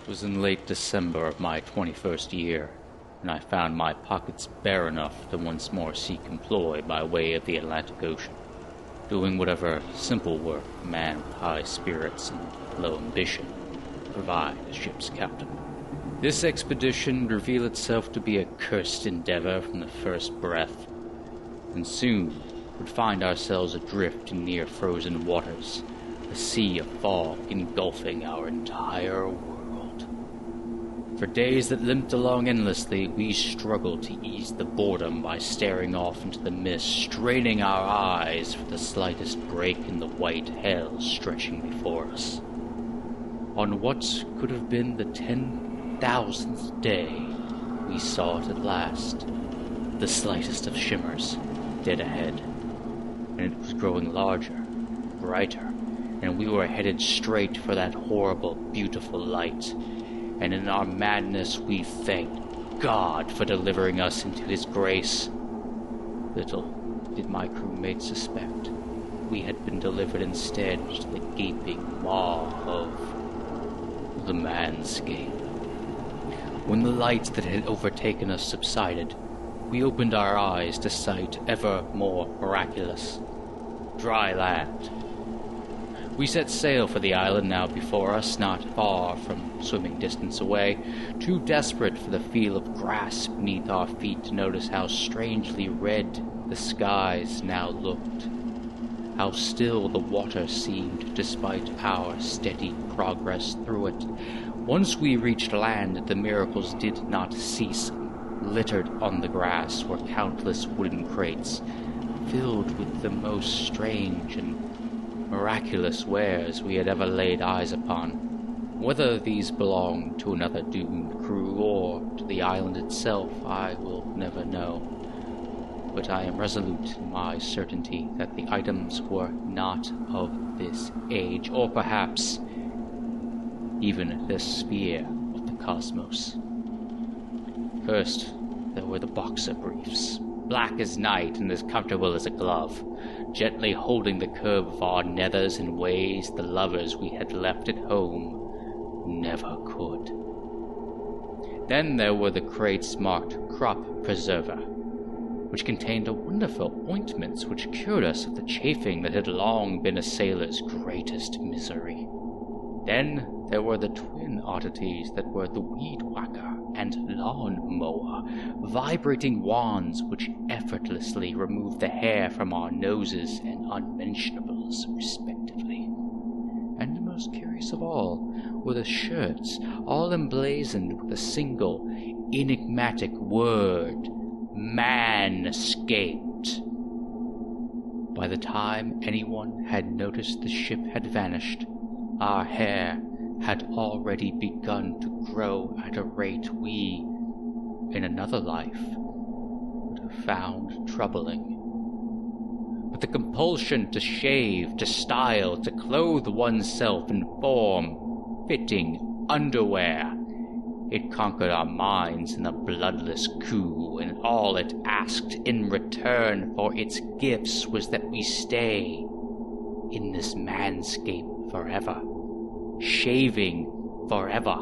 It was in late December of my 21st year, and I found my pockets bare enough to once more seek employ by way of the Atlantic Ocean, doing whatever simple work a man with high spirits and low ambition could provide a ship's captain. This expedition revealed itself to be a cursed endeavor from the first breath, and soon would find ourselves adrift in near frozen waters, a sea of fog engulfing our entire world. For days that limped along endlessly, we struggled to ease the boredom by staring off into the mist, straining our eyes for the slightest break in the white hell stretching before us. On what could have been the 10,000th day, we saw it at last, the slightest of shimmers, dead ahead, and it was growing larger, brighter, and we were headed straight for that horrible, beautiful light. And in our madness we thanked God for delivering us into His grace. Little did my crewmates suspect we had been delivered instead to the gaping maw of the manscape. When the light that had overtaken us subsided, we opened our eyes to sight ever more miraculous. Dry land. We set sail for the island now before us, not far from swimming distance away, too desperate for the feel of grass beneath our feet to notice how strangely red the skies now looked, how still the water seemed despite our steady progress through it. Once we reached land, the miracles did not cease. Littered on the grass were countless wooden crates, filled with the most strange and miraculous wares we had ever laid eyes upon. Whether these belonged to another doomed crew or to the island itself, I will never know. But I am resolute in my certainty that the items were not of this age, or perhaps even this sphere of the cosmos. First, there were the boxer briefs, black as night and as comfortable as a glove, gently holding the curve of our nethers in ways the lovers we had left at home never could. Then there were the crates marked Crop Preserver, which contained wonderful ointments which cured us of the chafing that had long been a sailor's greatest misery. Then there were the twin oddities that were the Weed Whacker and Lawn Mower, vibrating wands which effortlessly removed the hair from our noses and unmentionables, respectively. And most curious of all were the shirts, all emblazoned with a single, enigmatic word, Manscaped. By the time anyone had noticed the ship had vanished, our hair had already begun to grow at a rate we, in another life, would have found troubling. But the compulsion to shave, to style, to clothe oneself in form-fitting underwear, it conquered our minds in a bloodless coup, and all it asked in return for its gifts was that we stay in this manscape forever, shaving forever,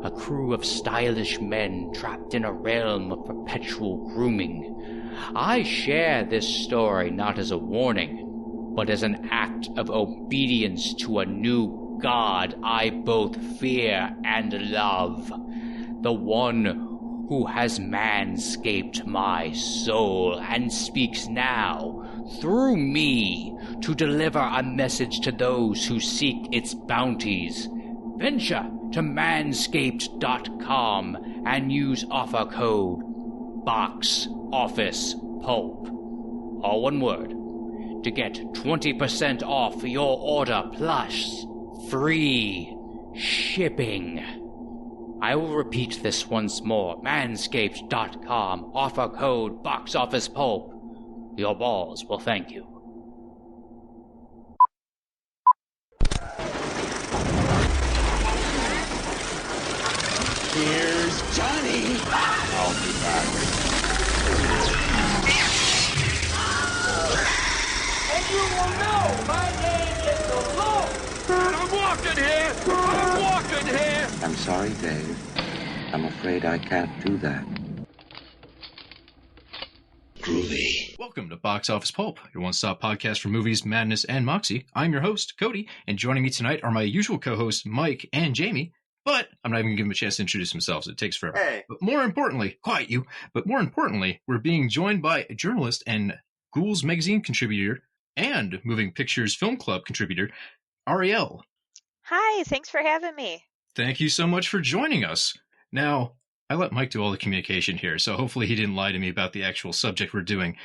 a crew of stylish men trapped in a realm of perpetual grooming. I share this story not as a warning, but as an act of obedience to a new God I both fear and love, the one who has manscaped my soul and speaks now, through me, to deliver a message to those who seek its bounties. Venture to manscaped.com and use offer code BOXOFFICEPULP, all one word, to get 20% off your order plus free shipping. I will repeat this once more. Manscaped.com, offer code BOXOFFICEPULP. Your balls will thank you. Here's Johnny. I'll be back. And you will know my name is the Lord. I'm walking here. I'm sorry, Dave. I'm afraid I can't do that. Groovy. Welcome to Box Office Pulp, your one-stop podcast for movies, madness, and moxie. I'm your host, Cody, and joining me tonight are my usual co-hosts, Mike and Jamie, but I'm not even going to give them a chance to introduce themselves. It takes forever. Hey. But more importantly, we're being joined by a journalist and Ghouls Magazine contributor and Moving Pictures Film Club contributor, Ariel. Hi, thanks for having me. Thank you so much for joining us. Now, I let Mike do all the communication here, so hopefully he didn't lie to me about the actual subject we're doing.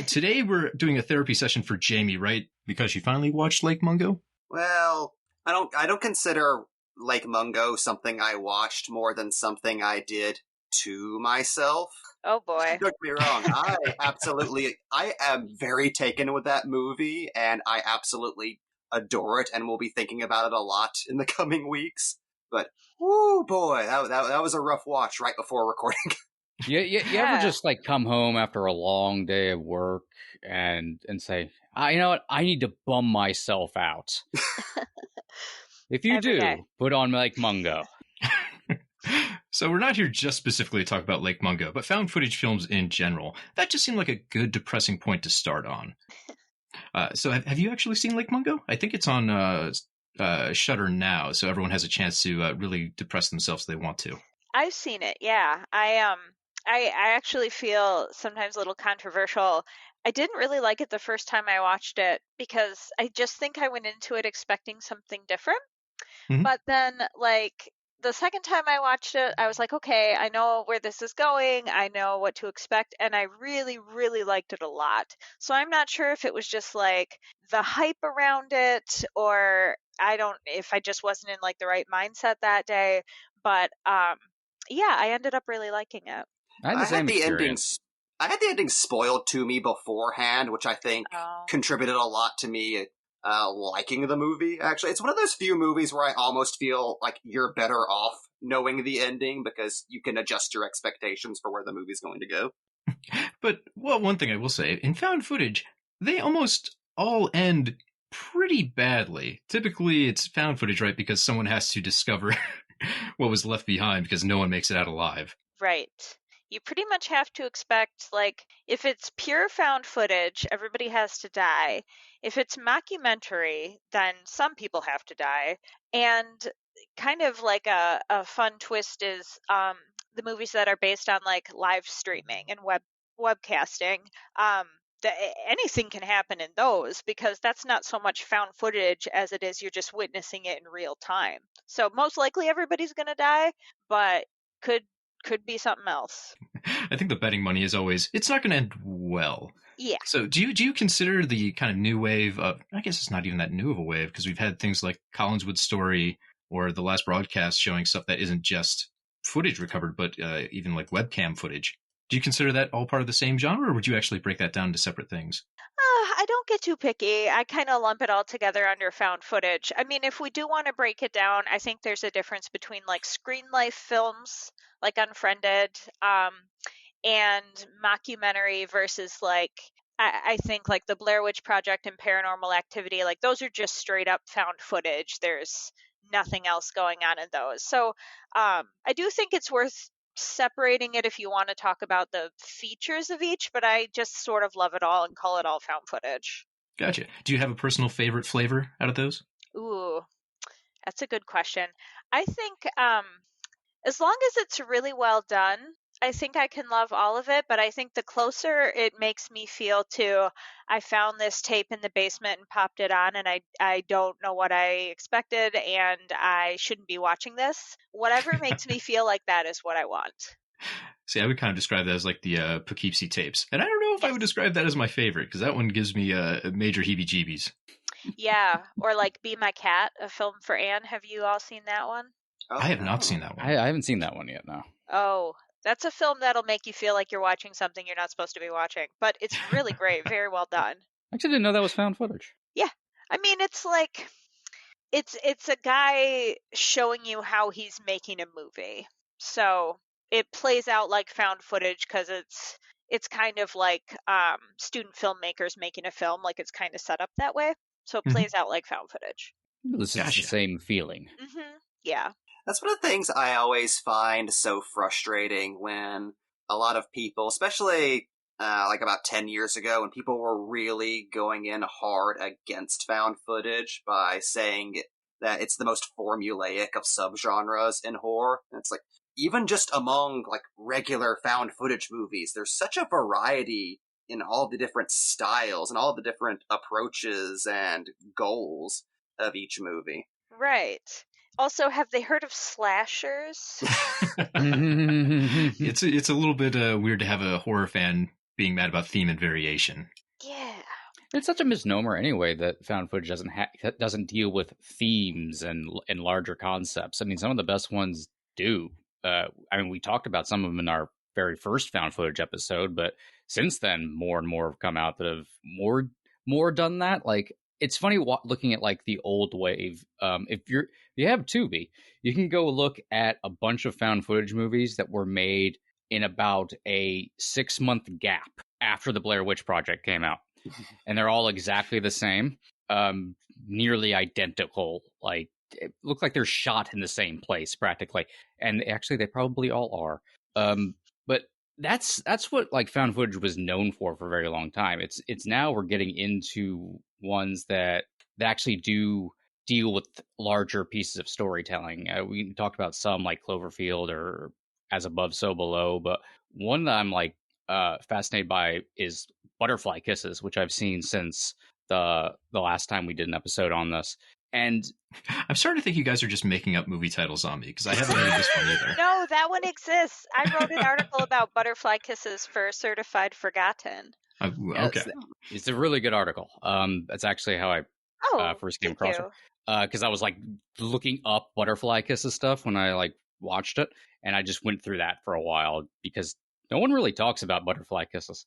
Today we're doing a therapy session for Jamie, right? Because she finally watched Lake Mungo? Well, I don't consider Lake Mungo something I watched more than something I did to myself. Oh boy. Don't get me wrong. I am very taken with that movie, and I absolutely adore it, and will be thinking about it a lot in the coming weeks. But, whoo, boy, that was a rough watch right before recording. You ever just like come home after a long day of work and say, you know what, I need to bum myself out. If you do, put on Lake Mungo. So we're not here just specifically to talk about Lake Mungo, but found footage films in general. That just seemed like a good depressing point to start on. So have you actually seen Lake Mungo? I think it's on Shudder now, so everyone has a chance to really depress themselves if they want to. I've seen it, yeah. I actually feel sometimes a little controversial. I didn't really like it the first time I watched it because I just think I went into it expecting something different. Mm-hmm. But then, like, the second time I watched it, I was like, okay, I know where this is going. I know what to expect. And I really, really liked it a lot. So I'm not sure if it was just like the hype around it, or if I just wasn't in like the right mindset that day. But yeah, I ended up really liking it. I had the ending spoiled to me beforehand, which I think contributed a lot to me liking the movie. Actually, it's one of those few movies where I almost feel like you're better off knowing the ending because you can adjust your expectations for where the movie's going to go. But, well, one thing I will say, in found footage, they almost all end pretty badly. Typically, it's found footage, right, because someone has to discover what was left behind because no one makes it out alive. Right. You pretty much have to expect, like, if it's pure found footage, everybody has to die. If it's mockumentary, then some people have to die. And kind of like a fun twist is the movies that are based on, like, live streaming and webcasting. Anything can happen in those because that's not so much found footage as it is you're just witnessing it in real time. So most likely everybody's going to die, but could be something else. I think the betting money is always, it's not going to end well. Yeah. So do you consider the kind of new wave of, I guess it's not even that new of a wave because we've had things like Collinswood's Story or The Last Broadcast showing stuff that isn't just footage recovered, but even like webcam footage. Do you consider that all part of the same genre, or would you actually break that down into separate things? I don't get too picky. I kind of lump it all together under found footage. I mean, if we do want to break it down, I think there's a difference between like screen life films, like Unfriended, and mockumentary versus like, I think like the Blair Witch Project and Paranormal Activity, like those are just straight up found footage. There's nothing else going on in those. So I do think it's worth separating it if you want to talk about the features of each, but I just sort of love it all and call it all found footage. Gotcha. Do you have a personal favorite flavor out of those? Ooh, that's a good question. I think as long as it's really well done, I think I can love all of it, but I think the closer it makes me feel to, I found this tape in the basement and popped it on, and I don't know what I expected, and I shouldn't be watching this. Whatever makes me feel like that is what I want. See, I would kind of describe that as like the Poughkeepsie tapes. And I don't know if I would describe that as my favorite, because that one gives me major heebie-jeebies. Yeah, or like Be My Cat, a film for Anne. Have you all seen that one? Oh, I have not seen that one. I haven't seen that one yet, no. Oh, that's a film that'll make you feel like you're watching something you're not supposed to be watching. But it's really great, very well done. I actually didn't know that was found footage. Yeah. I mean, it's like, it's a guy showing you how he's making a movie. So it plays out like found footage because it's kind of like student filmmakers making a film, like it's kind of set up that way. So it plays out like found footage. This is the same feeling. Mm-hmm. Yeah. That's one of the things I always find so frustrating when a lot of people, especially like about 10 years ago, when people were really going in hard against found footage by saying that it's the most formulaic of subgenres in horror. And it's like, even just among like regular found footage movies, there's such a variety in all the different styles and all the different approaches and goals of each movie. Right. Also, have they heard of slashers? It's a little bit weird to have a horror fan being mad about theme and variation. Yeah. It's such a misnomer anyway that found footage doesn't deal with themes and larger concepts. I mean, some of the best ones do. I mean, we talked about some of them in our very first found footage episode, but since then, more and more have come out that have more done that. Like, it's funny looking at like the old wave. If you have Tubi, you can go look at a bunch of found footage movies that were made in about a 6-month gap after the Blair Witch Project came out. And they're all exactly the same, nearly identical. Like, it looks like they're shot in the same place practically. And actually, they probably all are. But that's what like found footage was known for a very long time. It's now we're getting into ones that actually do deal with larger pieces of storytelling. We talked about some like Cloverfield or As Above, So Below, but one that I'm like fascinated by is Butterfly Kisses, which I've seen since the last time we did an episode on this. And I'm starting to think you guys are just making up movie titles on me because I haven't heard this one either. No, that one exists. I wrote an article about Butterfly Kisses for Certified Forgotten. Okay. It's a really good article. That's actually how I first came across it. Because I was like looking up Butterfly Kisses stuff when I like watched it, and I just went through that for a while because no one really talks about Butterfly Kisses.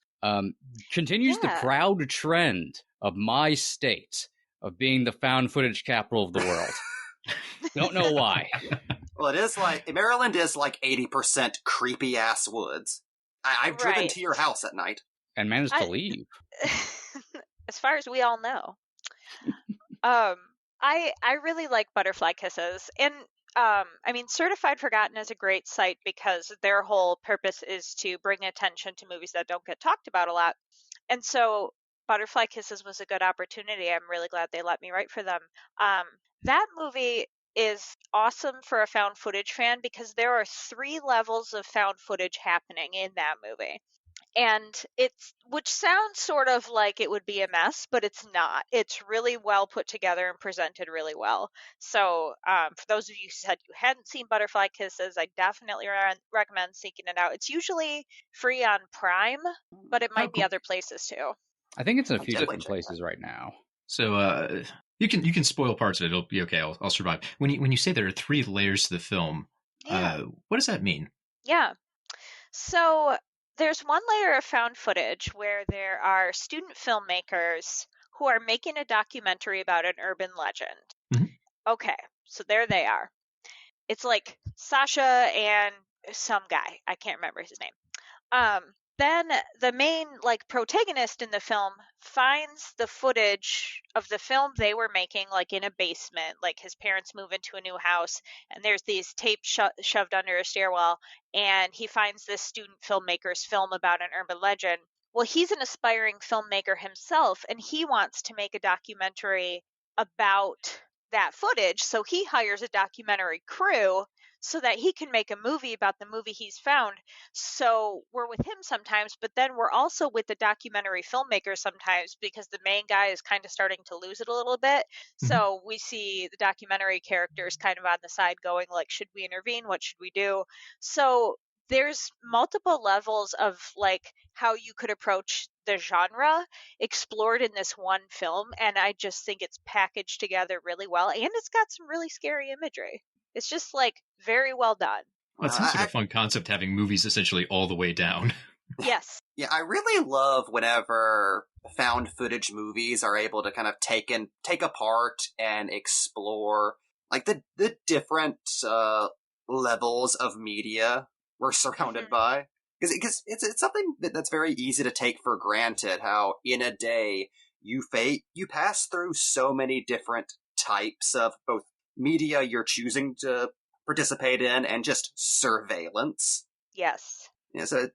Continues the proud trend of my state of being the found footage capital of the world. Don't know why. Well, it is like, Maryland is like 80% creepy ass woods. I've driven to your house at night. And managed to leave. As far as we all know. I really like Butterfly Kisses. And I mean, Certified Forgotten is a great site because their whole purpose is to bring attention to movies that don't get talked about a lot. And so Butterfly Kisses was a good opportunity. I'm really glad they let me write for them. That movie is awesome for a found footage fan because there are 3 levels of found footage happening in that movie. And which sounds sort of like it would be a mess, but it's not. It's really well put together and presented really well. So for those of you who said you hadn't seen Butterfly Kisses, I definitely recommend seeking it out. It's usually free on Prime, but it might be other places too. I think it's in a few different places right now. So you can spoil parts of it. It'll be okay. I'll survive. When you say there are 3 layers to the film, what does that mean? Yeah. So there's one layer of found footage where there are student filmmakers who are making a documentary about an urban legend. Mm-hmm. Okay, so there they are. It's like Sasha and some guy. I can't remember his name. Then the main like protagonist in the film finds the footage of the film they were making like in a basement, like his parents move into a new house and there's these tapes shoved under a stairwell, and he finds this student filmmaker's film about an urban legend. Well, he's an aspiring filmmaker himself and he wants to make a documentary about that footage, so he hires a documentary crew so that he can make a movie about the movie he's found. So we're with him sometimes, but then we're also with the documentary filmmaker sometimes because the main guy is kind of starting to lose it a little bit. Mm-hmm. So we see the documentary characters kind of on the side going like, should we intervene? What should we do? So there's multiple levels of like how you could approach the genre explored in this one film. And I just think it's packaged together really well. And it's got some really scary imagery. It's just like very well done. Well, it sounds like a fun concept, having movies essentially all the way down. Yes. Yeah, I really love whenever found footage movies are able to kind of take apart and explore like the different levels of media we're surrounded by. Because it's something that's very easy to take for granted, how in a day you pass through so many different types of both media you're choosing to participate in, and just surveillance. Yes. Yeah, so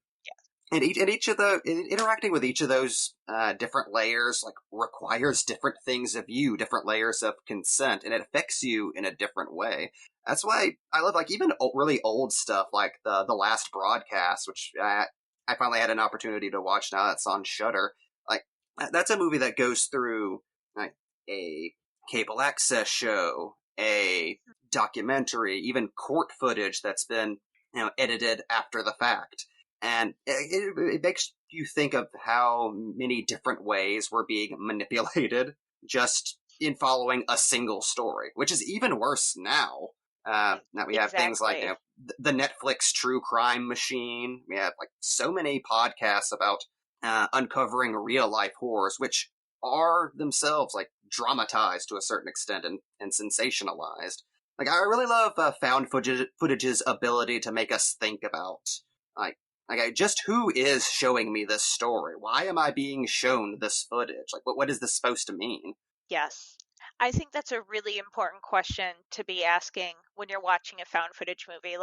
interacting with each of those different layers requires different things of you, different layers of consent, and it affects you in a different way. That's why I love even really old stuff like the Last Broadcast, which I finally had an opportunity to watch now. That's on Shudder. That's a movie that goes through a cable access show, a documentary, even court footage that's been edited after the fact. And it makes you think of how many different ways we're being manipulated just in following a single story, which is even worse now. Now we have things like the Netflix True Crime Machine. We have so many podcasts about uncovering real life horrors, which are themselves dramatized to a certain extent and sensationalized. I really love found footage's ability to make us think about just who is showing me this story? Why am I being shown this footage? What is this supposed to mean? Yes. I think that's a really important question to be asking when you're watching a found footage movie.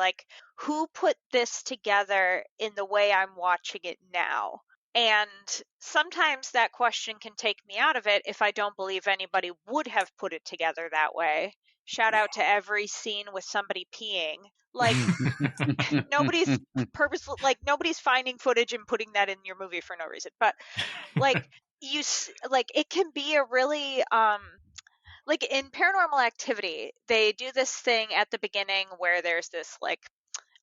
Who put this together in the way I'm watching it now? And sometimes that question can take me out of it if I don't believe anybody would have put it together that way. Shout out to every scene with somebody peeing. Nobody's purposely, nobody's finding footage and putting that in your movie for no reason. But it can be a really in Paranormal Activity, they do this thing at the beginning where there's this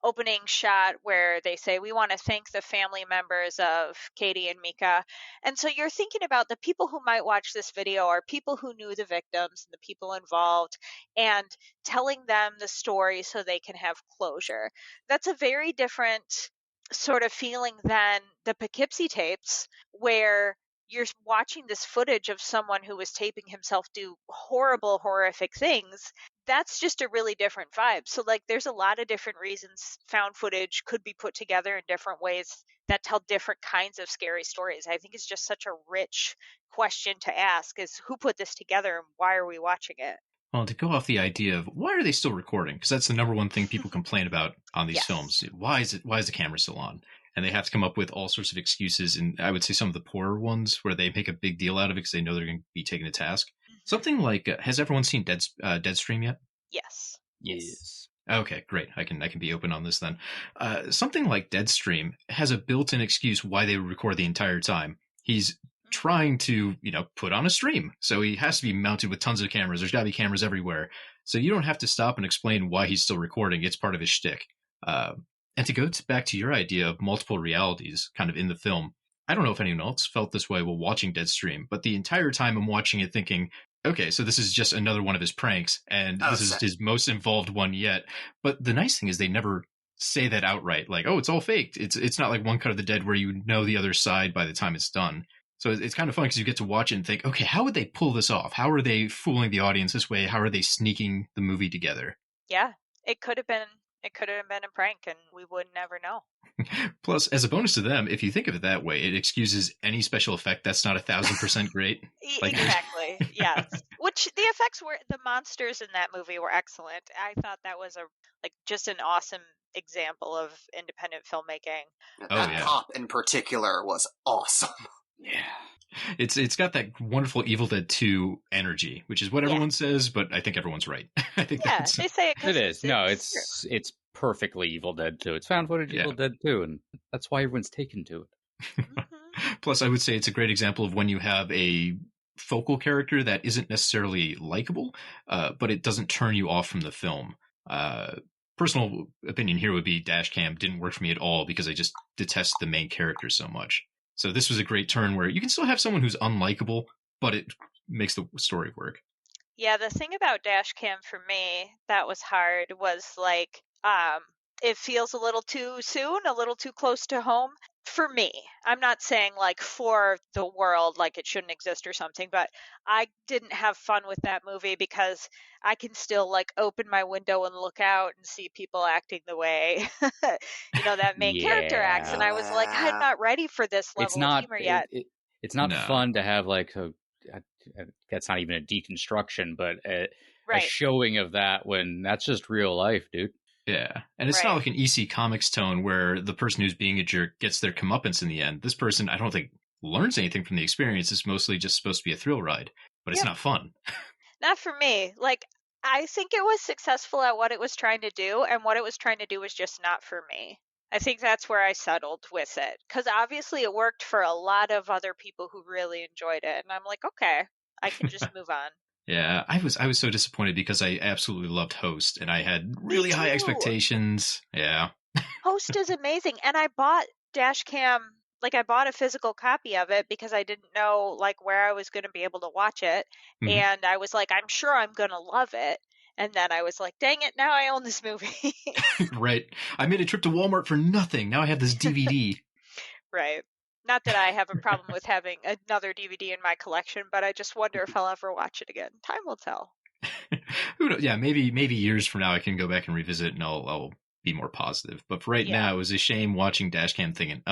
opening shot where they say, we want to thank the family members of Katie and Mika. And so you're thinking about the people who might watch this video are people who knew the victims and the people involved, and telling them the story so they can have closure. That's a very different sort of feeling than the Poughkeepsie tapes, where you're watching this footage of someone who was taping himself do horrible, horrific things. That's just a really different vibe. So there's a lot of different reasons found footage could be put together in different ways that tell different kinds of scary stories. I think it's just such a rich question to ask, is who put this together and why are we watching it? Well, to go off the idea of why are they still recording? Because that's the number one thing people complain about on these films. Why is the camera still on? And they have to come up with all sorts of excuses. And I would say some of the poorer ones where they make a big deal out of it because they know they're going to be taken to task. Mm-hmm. Something like, has everyone seen Deadstream yet? Yes. Yes. Okay, great. I can be open on this then. Something like Deadstream has a built-in excuse why they would record the entire time. He's trying to, put on a stream. So he has to be mounted with tons of cameras. There's got to be cameras everywhere. So you don't have to stop and explain why he's still recording. It's part of his shtick. And to go back to your idea of multiple realities kind of in the film, I don't know if anyone else felt this way while watching Deadstream, but the entire time I'm watching it thinking, okay, so this is just another one of his pranks, and this is his most involved one yet. But the nice thing is they never say that outright, it's all faked. It's not like One Cut of the Dead where you know the other side by the time it's done. So it's kind of fun because you get to watch it and think, okay, how would they pull this off? How are they fooling the audience this way? How are they sneaking the movie together? Yeah, it could have been a prank and we would never know. Plus, as a bonus to them, if you think of it that way, it excuses any special effect that's not 1,000% great. Exactly. Yes. Which the effects the monsters in that movie were excellent. I thought that was just an awesome example of independent filmmaking. That cop in particular was awesome. Yeah. It's got that wonderful Evil Dead 2 energy, which is what everyone says, but I think everyone's right. I think they say it. It is. No, it's perfectly Evil Dead 2. It's found footage Evil Dead 2, and that's why everyone's taken to it. Mm-hmm. Plus, I would say it's a great example of when you have a focal character that isn't necessarily likable, but it doesn't turn you off from the film. Personal opinion here would be Dashcam didn't work for me at all because I just detest the main character so much. So this was a great turn where you can still have someone who's unlikable, but it makes the story work. Yeah, the thing about Dashcam for me that was hard was it feels a little too soon, a little too close to home for me. I'm not saying for the world it shouldn't exist or something, but I didn't have fun with that movie because I can still open my window and look out and see people acting the way that main character acts, and I was I'm not ready for this level of humor yet. It's not fun to have that's not even a deconstruction, but a Right. showing of that when that's just real life, dude. Yeah. And it's not like an EC Comics tone where the person who's being a jerk gets their comeuppance in the end. This person, I don't think, learns anything from the experience. It's mostly just supposed to be a thrill ride, but it's not fun. Not for me. Like, I think it was successful at what it was trying to do, and what it was trying to do was just not for me. I think that's where I settled with it, because obviously it worked for a lot of other people who really enjoyed it, and I'm like, okay, I can just move on. Yeah, I was so disappointed because I absolutely loved Host, and I had really high expectations. Yeah. Host is amazing, and I bought Dashcam, like I bought a physical copy of it because I didn't know like where I was going to be able to watch it, and I was like, I'm sure I'm going to love it. And then I was like, dang it, now I own this movie. Right. I made a trip to Walmart for nothing. Now I have this DVD. Right. Not that I have a problem with having another DVD in my collection, but I just wonder if I'll ever watch it again. Time will tell. Who knows? Yeah, maybe years from now I can go back and revisit and I'll be more positive. But for right now, it was a shame watching Dashcam thinking,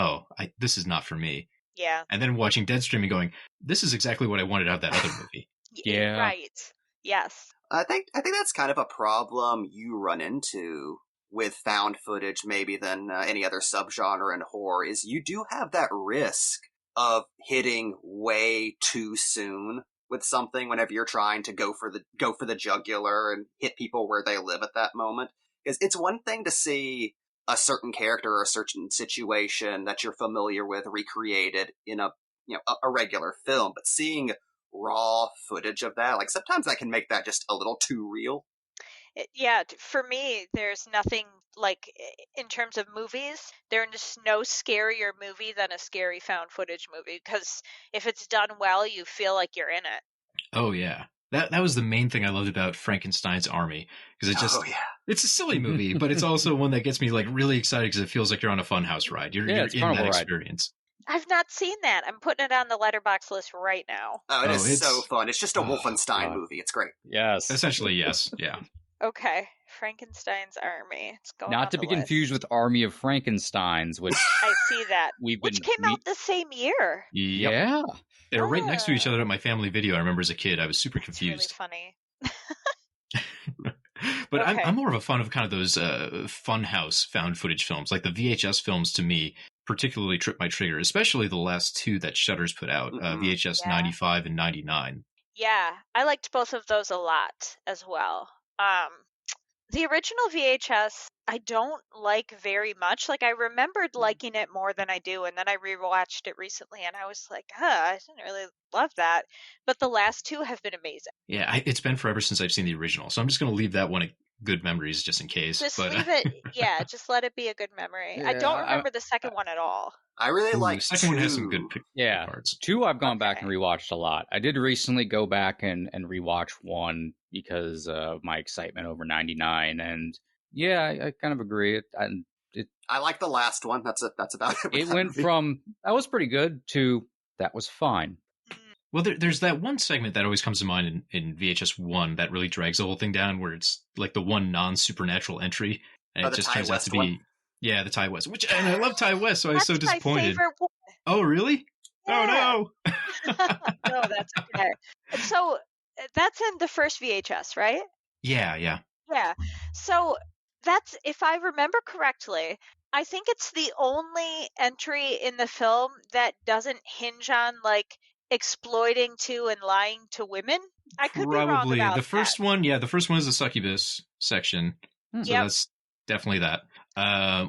this is not for me. Yeah. And then watching Deadstream and going, this is exactly what I wanted out of that other movie. Yeah. Right. Yes. I think that's kind of a problem you run into with found footage, maybe than any other subgenre in horror, is you do have that risk of hitting way too soon with something whenever you're trying to go for the jugular and hit people where they live at that moment. Because it's one thing to see a certain character or a certain situation that you're familiar with recreated in a regular film, but seeing raw footage of that, like sometimes I can make that just a little too real. Yeah, for me, there's nothing like in terms of movies, there's no scarier movie than a scary found footage movie, because if it's done well, you feel like you're in it. Oh yeah. That was the main thing I loved about Frankenstein's Army, because it's a silly movie, but it's also one that gets me like really excited because it feels like you're on a funhouse ride. You're in that experience. I've not seen that. I'm putting it on the Letterboxd list right now. Oh, it's so fun. It's just a Wolfenstein movie. It's great. Yes. Essentially, yes. Yeah. Okay. Frankenstein's Army. It's going Not to be confused with Army of Frankensteins, which I see that. Which came out the same year. Yep. Yeah. They were right next to each other at my family video. I remember as a kid, I was super confused. It's really funny. But I'm more of a fan of kind of those funhouse found footage films. Like the VHS films to me particularly trip my trigger, especially the last two that Shudder's put out, VHS 95 and 99. Yeah, I liked both of those a lot as well. The original VHS, I don't like very much. Like, I remembered liking it more than I do, and then I rewatched it recently, and I was like, I didn't really love that. But the last two have been amazing. Yeah, it's been forever since I've seen the original, so I'm just going to leave that one good memories just in case. Just leave it, just let it be a good memory. I don't remember the second one at all. I really like the second one has some good parts. Two I've gone back and rewatched a lot. I did recently go back and rewatch one because of my excitement over 99, and I kind of agree. I like the last one. That's about it. It went from that was pretty good to that was fine. Well, there's that one segment that always comes to mind in VHS 1 that really drags the whole thing down, where it's like the one non-supernatural entry, and it just turns out to be the Ty West. And I love Ty West, so I was so disappointed. My favorite one. Oh, really? Yeah. Oh no! No, that's okay. So that's in the first VHS, right? Yeah. Yeah. So that's, if I remember correctly, I think it's the only entry in the film that doesn't hinge on like exploiting to and lying to women. I could be wrong about the first that. one. Yeah, the first one is the succubus section, so that's definitely that.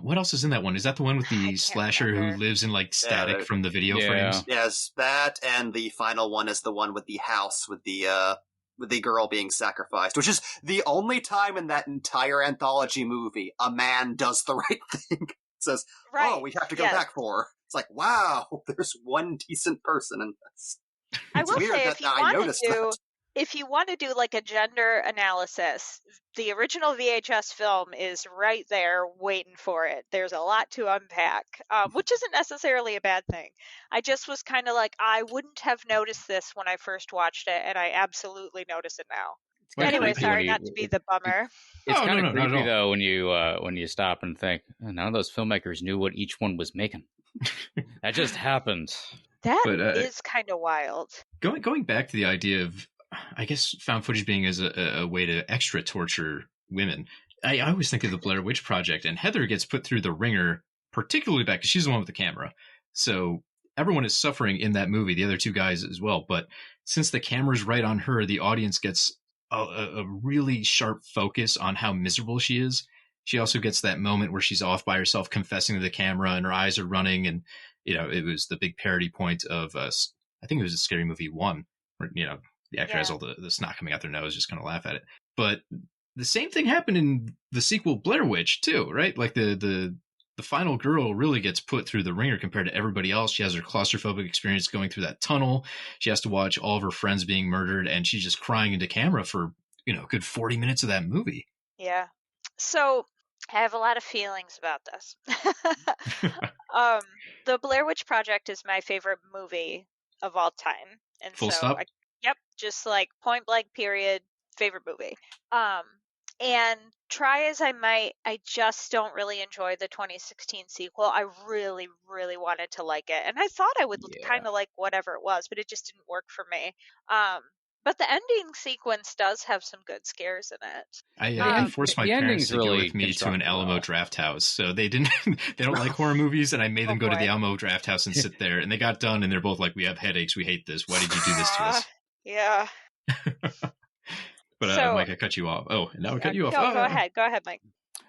What else is in that one? Is that the one with the slasher who lives in like static from the video frames? Yes, that, and the final one is the one with the house with the girl being sacrificed, which is the only time in that entire anthology movie a man does the right thing. Says, we have to go back for her. It's like, wow, there's one decent person in this. I will say, if you want to do like a gender analysis, the original VHS film is right there waiting for it. There's a lot to unpack, which isn't necessarily a bad thing. I just was kind of like, I wouldn't have noticed this when I first watched it, and I absolutely notice it now. Anyway, sorry not to be the bummer. It's kind of creepy though when you stop and think, none of those filmmakers knew what each one was making. That just happened. That is kind of wild. Going back to the idea of, I guess, found footage being as a way to extra torture women, I always think of the Blair Witch Project, and Heather gets put through the ringer, particularly back because she's the one with the camera. So everyone is suffering in that movie, the other two guys as well. But since the camera's right on her, the audience gets a really sharp focus on how miserable she is. She also gets that moment where she's off by herself, confessing to the camera, and her eyes are running. And, it was the big parody point of, I think it was a Scary Movie 1, where, the actor has all the snot coming out their nose, just kind of laugh at it. But the same thing happened in the sequel Blair Witch too, right? Like the final girl really gets put through the ringer compared to everybody else. She has her claustrophobic experience going through that tunnel. She has to watch all of her friends being murdered, and she's just crying into camera for, a good 40 minutes of that movie. Yeah. So I have a lot of feelings about this. The Blair Witch Project is my favorite movie of all time. And Full stop? Yep. Just like point blank period, favorite movie. And try as I might, I just don't really enjoy the 2016 sequel. I really, really wanted to like it. And I thought I would kind of like whatever it was, but it just didn't work for me. But the ending sequence does have some good scares in it. I forced my parents to go with me to an Alamo Draft House. So they don't like horror movies, and I made them go to the Alamo Draft House and sit there. And they got done, and they're both like, "We have headaches. We hate this. Why did you do this to us?" Yeah. But Mike, I cut you off. Oh, now I cut you off. Go ahead, Mike.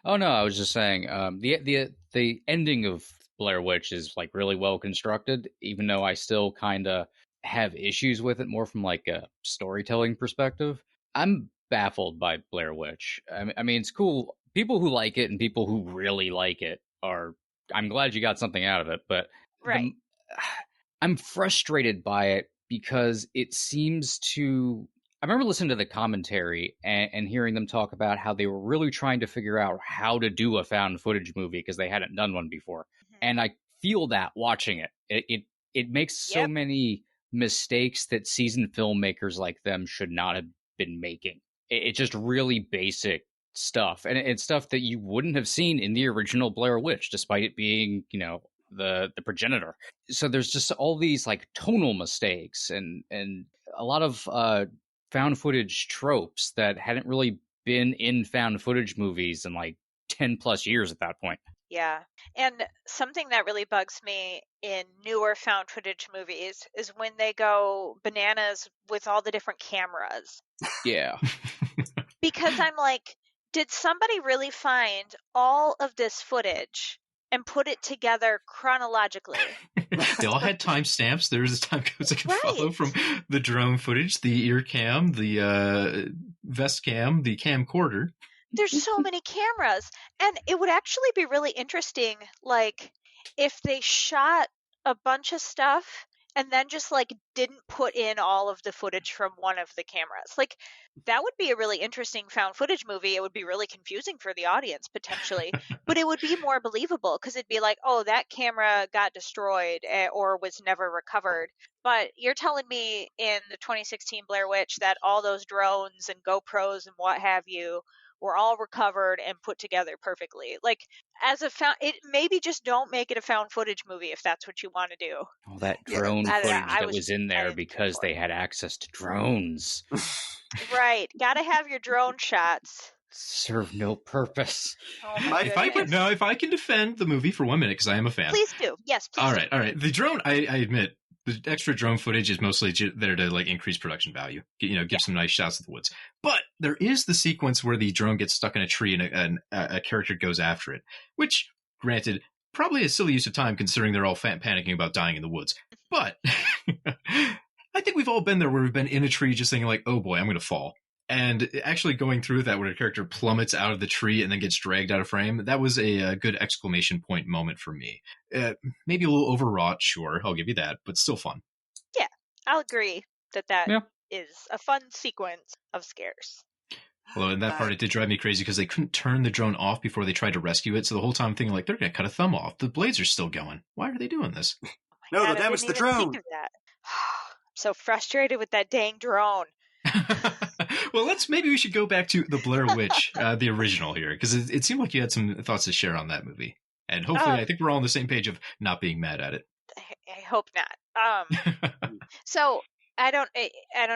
Oh no, I was just saying the ending of Blair Witch is like really well constructed, even though I still kind of have issues with it more from like a storytelling perspective. I'm baffled by Blair Witch. I mean, it's cool. People who like it and people who really like it I'm glad you got something out of it, but right. I'm frustrated by it because it seems to. I remember listening to the commentary and hearing them talk about how they were really trying to figure out how to do a found footage movie because they hadn't done one before. Mm-hmm. And I feel that watching it. It makes so many mistakes that seasoned filmmakers like them should not have been making. It's just really basic stuff. And it's stuff that you wouldn't have seen in the original Blair Witch, despite it being, the progenitor. So there's just all these like tonal mistakes and a lot of found footage tropes that hadn't really been in found footage movies in like 10 plus years at that point. Yeah. And something that really bugs me in newer found footage movies is when they go bananas with all the different cameras. Yeah. Because I'm like, did somebody really find all of this footage and put it together chronologically? They all had timestamps. There was a time codes I could follow from the drone footage, the ear cam, the vest cam, the camcorder. There's so many cameras, and it would actually be really interesting, like, if they shot a bunch of stuff and then just like didn't put in all of the footage from one of the cameras. Like, that would be a really interesting found footage movie. It would be really confusing for the audience potentially, but it would be more believable because it'd be like, oh, that camera got destroyed or was never recovered. But you're telling me in the 2016 Blair Witch that all those drones and GoPros and what have you were all recovered and put together perfectly. Like, as a it maybe just don't make it a found footage movie if that's what you want to do. All that drone footage that was in there because they had access to drones. Right. Gotta have your drone shots. Serve no purpose. Oh if I can defend the movie for 1 minute, because I am a fan. Please do. Yes, please. All right. The drone, I admit, the extra drone footage is mostly there to like increase production value, give some nice shots of the woods. But there is the sequence where the drone gets stuck in a tree and a character goes after it, which, granted, probably a silly use of time considering they're all panicking about dying in the woods. But I think we've all been there where we've been in a tree just thinking like, oh boy, I'm going to fall. And actually going through that when a character plummets out of the tree and then gets dragged out of frame, that was a good exclamation point moment for me. Maybe a little overwrought, sure, I'll give you that, but still fun. Yeah, I'll agree that is a fun sequence of scares. Although in that part, it did drive me crazy because they couldn't turn the drone off before they tried to rescue it. So the whole time I'm thinking like, they're going to cut a thumb off. The blades are still going. Why are they doing this? No, they damaged the drone. I'm so frustrated with that dang drone. Well, maybe we should go back to the Blair Witch, the original here, because it seemed like you had some thoughts to share on that movie. And hopefully, I think we're all on the same page of not being mad at it. I hope not. So I don't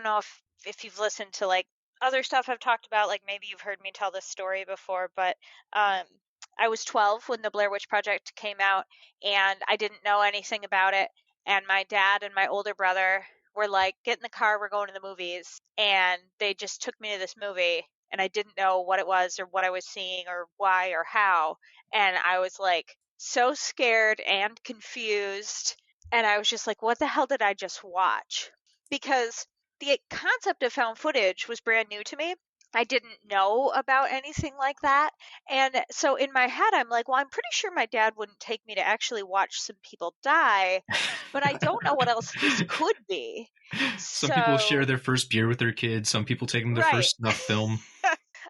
know if you've listened to like other stuff I've talked about, like maybe you've heard me tell this story before, but I was 12 when the Blair Witch Project came out, and I didn't know anything about it. And my dad and my older brother were like, "Get in the car, we're going to the movies." And they just took me to this movie, and I didn't know what it was or what I was seeing or why or how. And I was like so scared and confused. And I was just like, what the hell did I just watch? Because the concept of found footage was brand new to me. I didn't know about anything like that. And so in my head, I'm like, well, I'm pretty sure my dad wouldn't take me to actually watch some people die, but I don't know what else this could be. Some people share their first beer with their kids. Some people take them their first snuff film.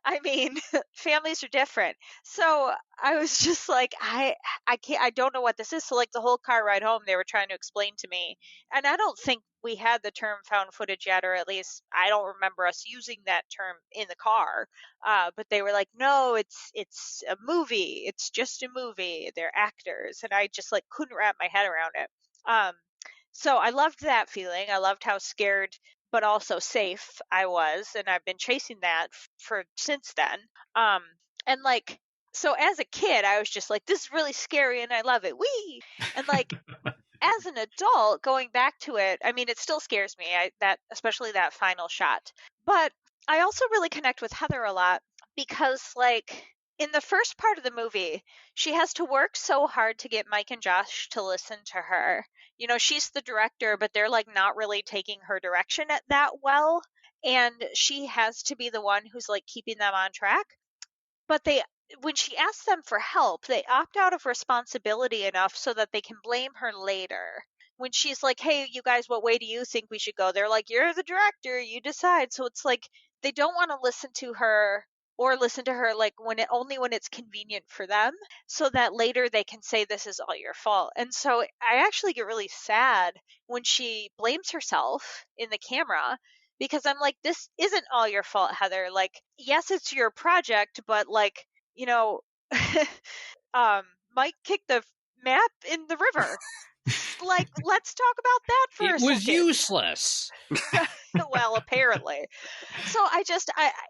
I mean, families are different. So I was just like, I don't know what this is. So like the whole car ride home, they were trying to explain to me. And I don't think we had the term found footage yet, or at least I don't remember us using that term in the car. But they were like, no, it's a movie. It's just a movie. They're actors. And I just like couldn't wrap my head around it. So I loved that feeling. I loved how scared but also safe I was, and I've been chasing that for since then. And like, so as a kid, I was just like, this is really scary, and I love it. Wee! And like, as an adult, going back to it, I mean, it still scares me. Especially that final shot. But I also really connect with Heather a lot because, like, in the first part of the movie, she has to work so hard to get Mike and Josh to listen to her. You know, she's the director, but they're like not really taking her direction at that well. And she has to be the one who's like keeping them on track. But when she asks them for help, they opt out of responsibility enough so that they can blame her later. When she's like, hey, you guys, what way do you think we should go? They're like, you're the director, you decide. So it's like they don't want to listen to her or listen to her like only when it's convenient for them, so that later they can say this is all your fault. And so I actually get really sad when she blames herself in the camera, because I'm like, this isn't all your fault, Heather. Like, yes, it's your project, but like, you know, Mike kicked the map in the river. Like, let's talk about that for a second. It was useless. Well, apparently. So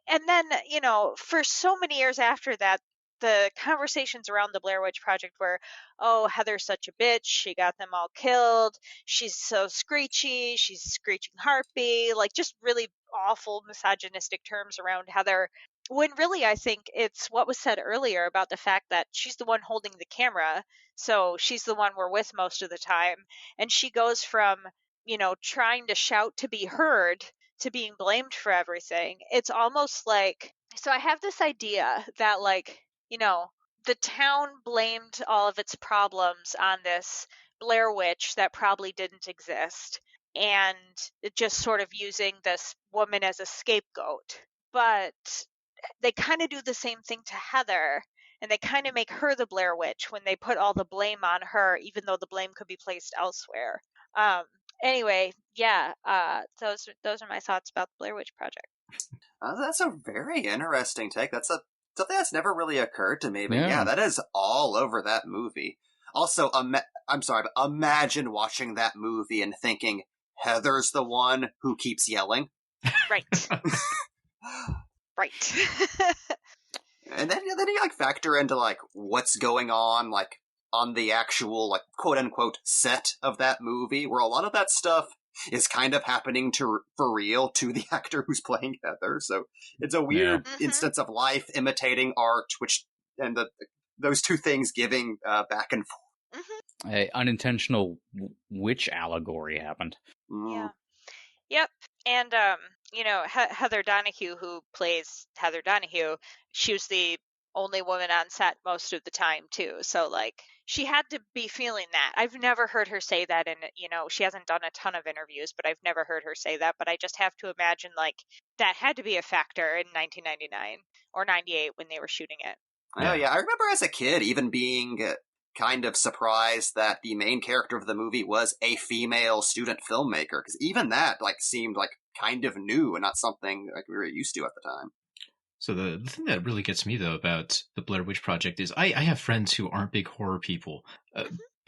and then, you know, for so many years after that, the conversations around the Blair Witch Project were, oh, Heather's such a bitch. She got them all killed. She's so screechy. She's screeching harpy. Like, just really awful misogynistic terms around Heather. When really, I think it's what was said earlier about the fact that she's the one holding the camera. So she's the one we're with most of the time. And she goes from, you know, trying to shout to be heard to being blamed for everything. It's almost like, so I have this idea that, like, you know, the town blamed all of its problems on this Blair Witch that probably didn't exist, and just sort of using this woman as a scapegoat. But they kind of do the same thing to Heather, and they kind of make her the Blair Witch when they put all the blame on her, even though the blame could be placed elsewhere. Anyway, yeah, those are my thoughts about the Blair Witch Project. That's a very interesting take. That's something that's never really occurred to me. But yeah, that is all over that movie. Also, I'm sorry, but imagine watching that movie and thinking Heather's the one who keeps yelling. Right. Right. And then you like factor into like what's going on like on the actual like quote unquote set of that movie, where a lot of that stuff is kind of happening for real to the actor who's playing Heather. So it's a weird instance of life imitating art, and those two things giving back and forth. A unintentional witch allegory happened. Yeah. Yep. And you know, Heather Donahue, who plays Heather Donahue, she was the only woman on set most of the time too. So like, she had to be feeling that. I've never heard her say that, and you know, she hasn't done a ton of interviews, but I've never heard her say that. But I just have to imagine like that had to be a factor in 1999 or 98 when they were shooting it. Oh yeah, I remember as a kid even being kind of surprised that the main character of the movie was a female student filmmaker, because even that like seemed like kind of new and not something like we were used to at the time. So the thing that really gets me, though, about the Blair Witch Project is I have friends who aren't big horror people,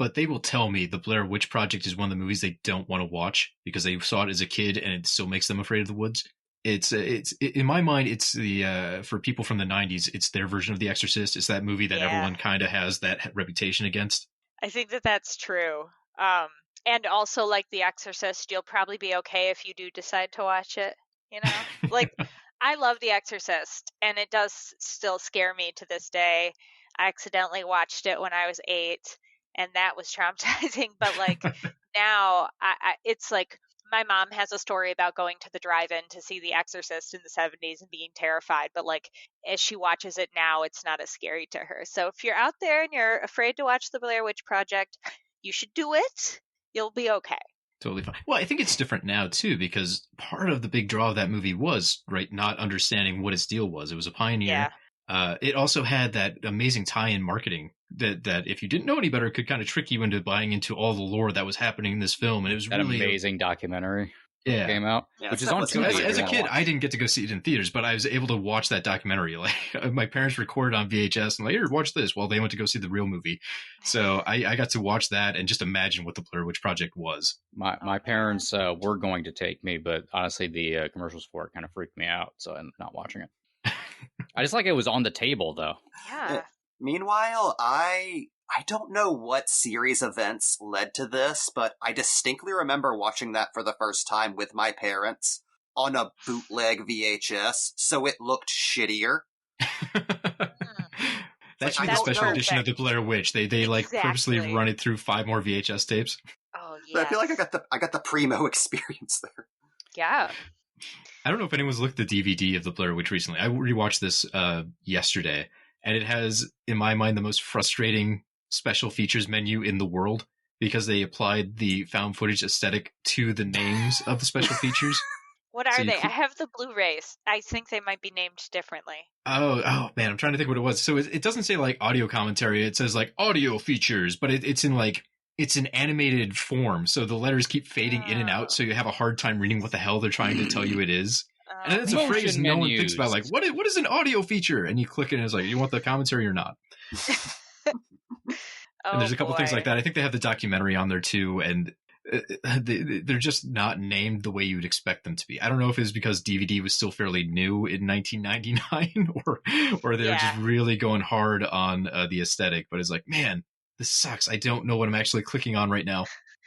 but they will tell me the Blair Witch Project is one of the movies they don't want to watch because they saw it as a kid and it still makes them afraid of the woods. It's in my mind, it's the for people from the 90s, it's their version of The Exorcist. It's that movie that everyone kind of has that reputation against. I think that that's true. And also, like The Exorcist, you'll probably be okay if you do decide to watch it. You know, like I love The Exorcist, and it does still scare me to this day. I accidentally watched it when I was 8, and that was traumatizing. But like now, it's like my mom has a story about going to the drive-in to see The Exorcist in the 70s and being terrified. But like as she watches it now, it's not as scary to her. So if you're out there and you're afraid to watch the Blair Witch Project, you should do it. You'll be okay. Totally fine. Well, I think it's different now, too, because part of the big draw of that movie was, right, not understanding what its deal was. It was a pioneer. Yeah. It also had that amazing tie-in marketing that if you didn't know any better, could kind of trick you into buying into all the lore that was happening in this film. And it was that really amazing documentary. Yeah. Came out, which is on Tubi. As a kid, I didn't get to go see it in theaters, but I was able to watch that documentary. Like my parents recorded on VHS and like, here, watch this. While they went to go see the real movie, so I got to watch that and just imagine what the Blair Witch Project was. My parents were going to take me, but honestly, the commercials for it kind of freaked me out, so I'm not watching it. I just like it was on the table though. Yeah. Meanwhile, I don't know what series events led to this, but I distinctly remember watching that for the first time with my parents on a bootleg VHS, so it looked shittier. That should be the special edition of the Blair Witch. They like purposely run it through 5 more VHS tapes. Oh yeah. I feel like I got the primo experience there. Yeah. I don't know if anyone's looked at the DVD of the Blair Witch recently. I rewatched this yesterday, and it has, in my mind, the most frustrating special features menu in the world because they applied the found footage aesthetic to the names of the special features. What are they? I have the Blu-rays. I think they might be named differently. Oh man, I'm trying to think what it was. So it doesn't say like audio commentary. It says like audio features, but it's in like, it's an animated form. So the letters keep fading in and out. So you have a hard time reading what the hell they're trying to tell you it is. And it's a phrase no one thinks about, like, what is an audio feature? And you click it and it's like, you want the commentary or not? And there's a couple things like that. I think they have the documentary on there too, and they're just not named the way you would expect them to be. I don't know if it's because DVD was still fairly new in 1999 or they're just really going hard on the aesthetic, but it's like, man, this sucks. I don't know what I'm actually clicking on right now.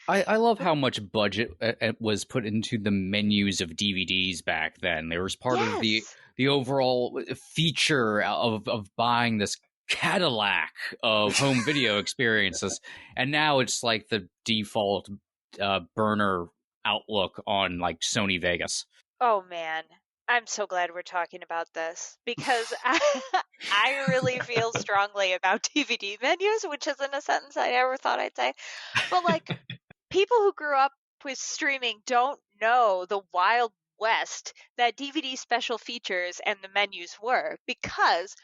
I love how much budget was put into the menus of DVDs back then. There was part of the overall feature of buying this Cadillac of home video experiences, and now it's like the default burner outlook on like Sony Vegas. Oh man, I'm so glad we're talking about this because I really feel strongly about DVD menus, which isn't a sentence I ever thought I'd say. But like people who grew up with streaming don't know the wild west that DVD special features and the menus were, because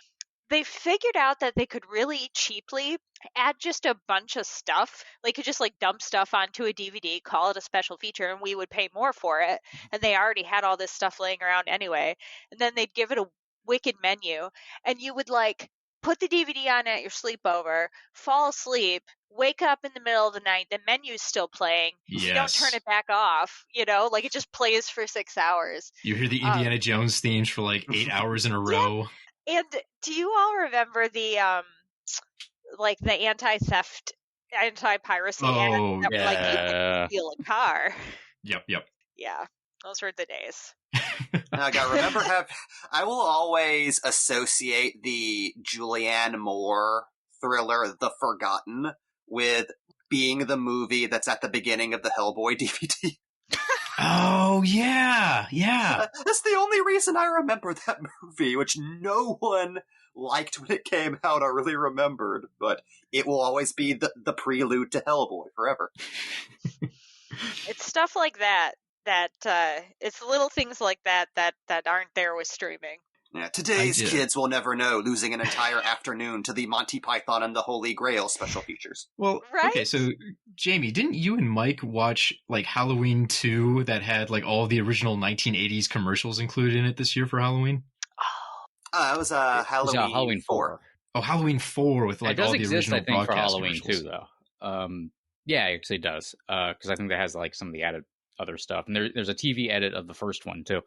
they figured out that they could really cheaply add just a bunch of stuff. They could just like dump stuff onto a DVD, call it a special feature, and we would pay more for it. And they already had all this stuff laying around anyway. And then they'd give it a wicked menu, and you would like put the DVD on at your sleepover, fall asleep, wake up in the middle of the night, the menu's still playing. Yes. You don't turn it back off, like it just plays for 6 hours. You hear the Indiana Jones themes for like 8 hours in a row. And do you all remember the like the anti-theft, anti-piracy act that were like, you can steal a car? Yep. Yeah, those were the days. I gotta remember, I will always associate the Julianne Moore thriller The Forgotten with being the movie that's at the beginning of the Hellboy DVD. Oh, yeah. That's the only reason I remember that movie, which no one liked when it came out, I really remembered, but it will always be the prelude to Hellboy forever. It's stuff like that it's little things like that aren't there with streaming. Yeah, today's kids will never know, losing an entire afternoon to the Monty Python and the Holy Grail special features. Well, right? Okay, so Jamie, didn't you and Mike watch like Halloween 2 that had like all the original 1980s commercials included in it this year for Halloween? It was Halloween 4. Oh, Halloween 4 with like all the original exist, I think, for broadcast Halloween commercials. 2, though. Yeah, actually it does. Because I think that has like some of the added other stuff, and there's a TV edit of the first one too.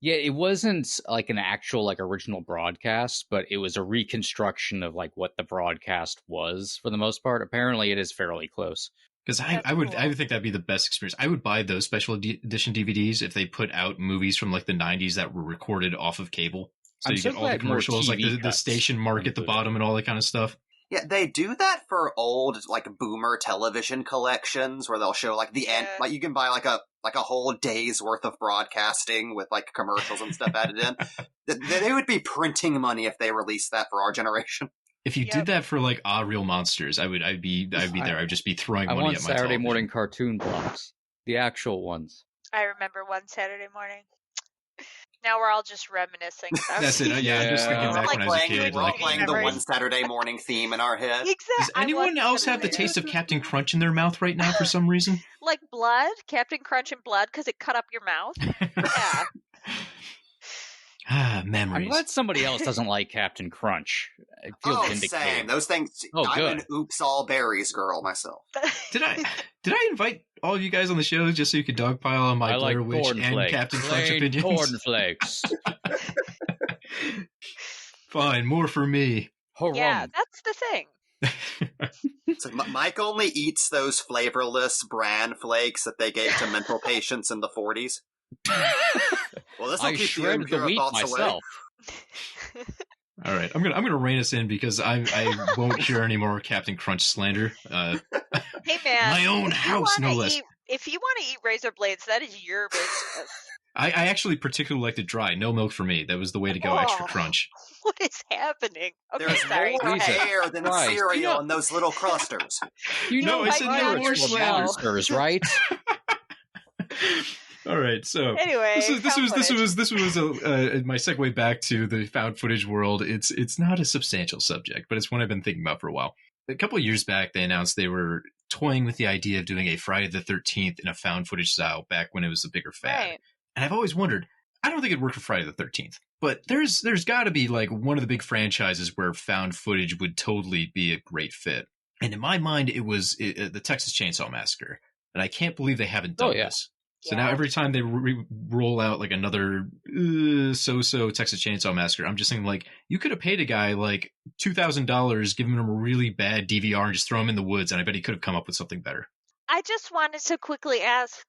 Yeah, it wasn't like an actual like original broadcast, but it was a reconstruction of like what the broadcast was for the most part. Apparently, it is fairly close. Because I would think that'd be the best experience. I would buy those special edition DVDs if they put out movies from like the 90s that were recorded off of cable. So you get all the commercials, like the station mark at the bottom and all that kind of stuff. Yeah, they do that for old like boomer television collections where they'll show like the end. Like you can buy like a whole day's worth of broadcasting with like commercials and stuff added in. They would be printing money if they released that for our generation. If you did that for like Ariel monsters, I'd be there. I'd just be throwing money at my Saturday television. morning cartoon blocks, the actual ones. I remember one Saturday morning. Now we're all just reminiscing. That's it. Yeah, just thinking back when I was a kid. We're all playing the one Saturday morning theme in our head. Exactly. Does anyone else have the taste of Captain Crunch in their mouth right now for some reason? Like blood? Captain Crunch and blood because it cut up your mouth? Yeah. Memories. I'm glad somebody else doesn't like Captain Crunch. I feel vindicated. Same. Those things. I'm an oops all berries girl myself. Did I invite all of you guys on the show just so you could dogpile on my Blair Witch and Captain Crunch opinions? Cornflakes. Fine, more for me. Yeah, that's the thing. So Mike only eats those flavorless bran flakes that they gave to mental patients in the 40s. Well, this will keep your impure thoughts away. All right, I'm gonna rein us in because I won't hear any more Captain Crunch slander. Hey man, my own house, no less. If you want to eat razor blades, that is your business. I actually particularly liked it dry. No milk for me. That was the way to go. Extra crunch. What is happening? Okay, there's sorry. more air than cereal in those little clusters. You know, I said no more monsters, right? All right, so anyway, this was my segue back to the found footage world. It's not a substantial subject, but it's one I've been thinking about for a while. A couple of years back, they announced they were toying with the idea of doing a Friday the 13th in a found footage style back when it was a bigger fad. Right. And I've always wondered, I don't think it'd work for Friday the 13th, but there's got to be like one of the big franchises where found footage would totally be a great fit. And in my mind, it was the Texas Chainsaw Massacre. And I can't believe they haven't done this. So now every time they roll out like another so-so Texas Chainsaw Massacre, I'm just thinking like, you could have paid a guy like $2,000, give him a really bad DVR and just throw him in the woods. And I bet he could have come up with something better. I just wanted to quickly ask,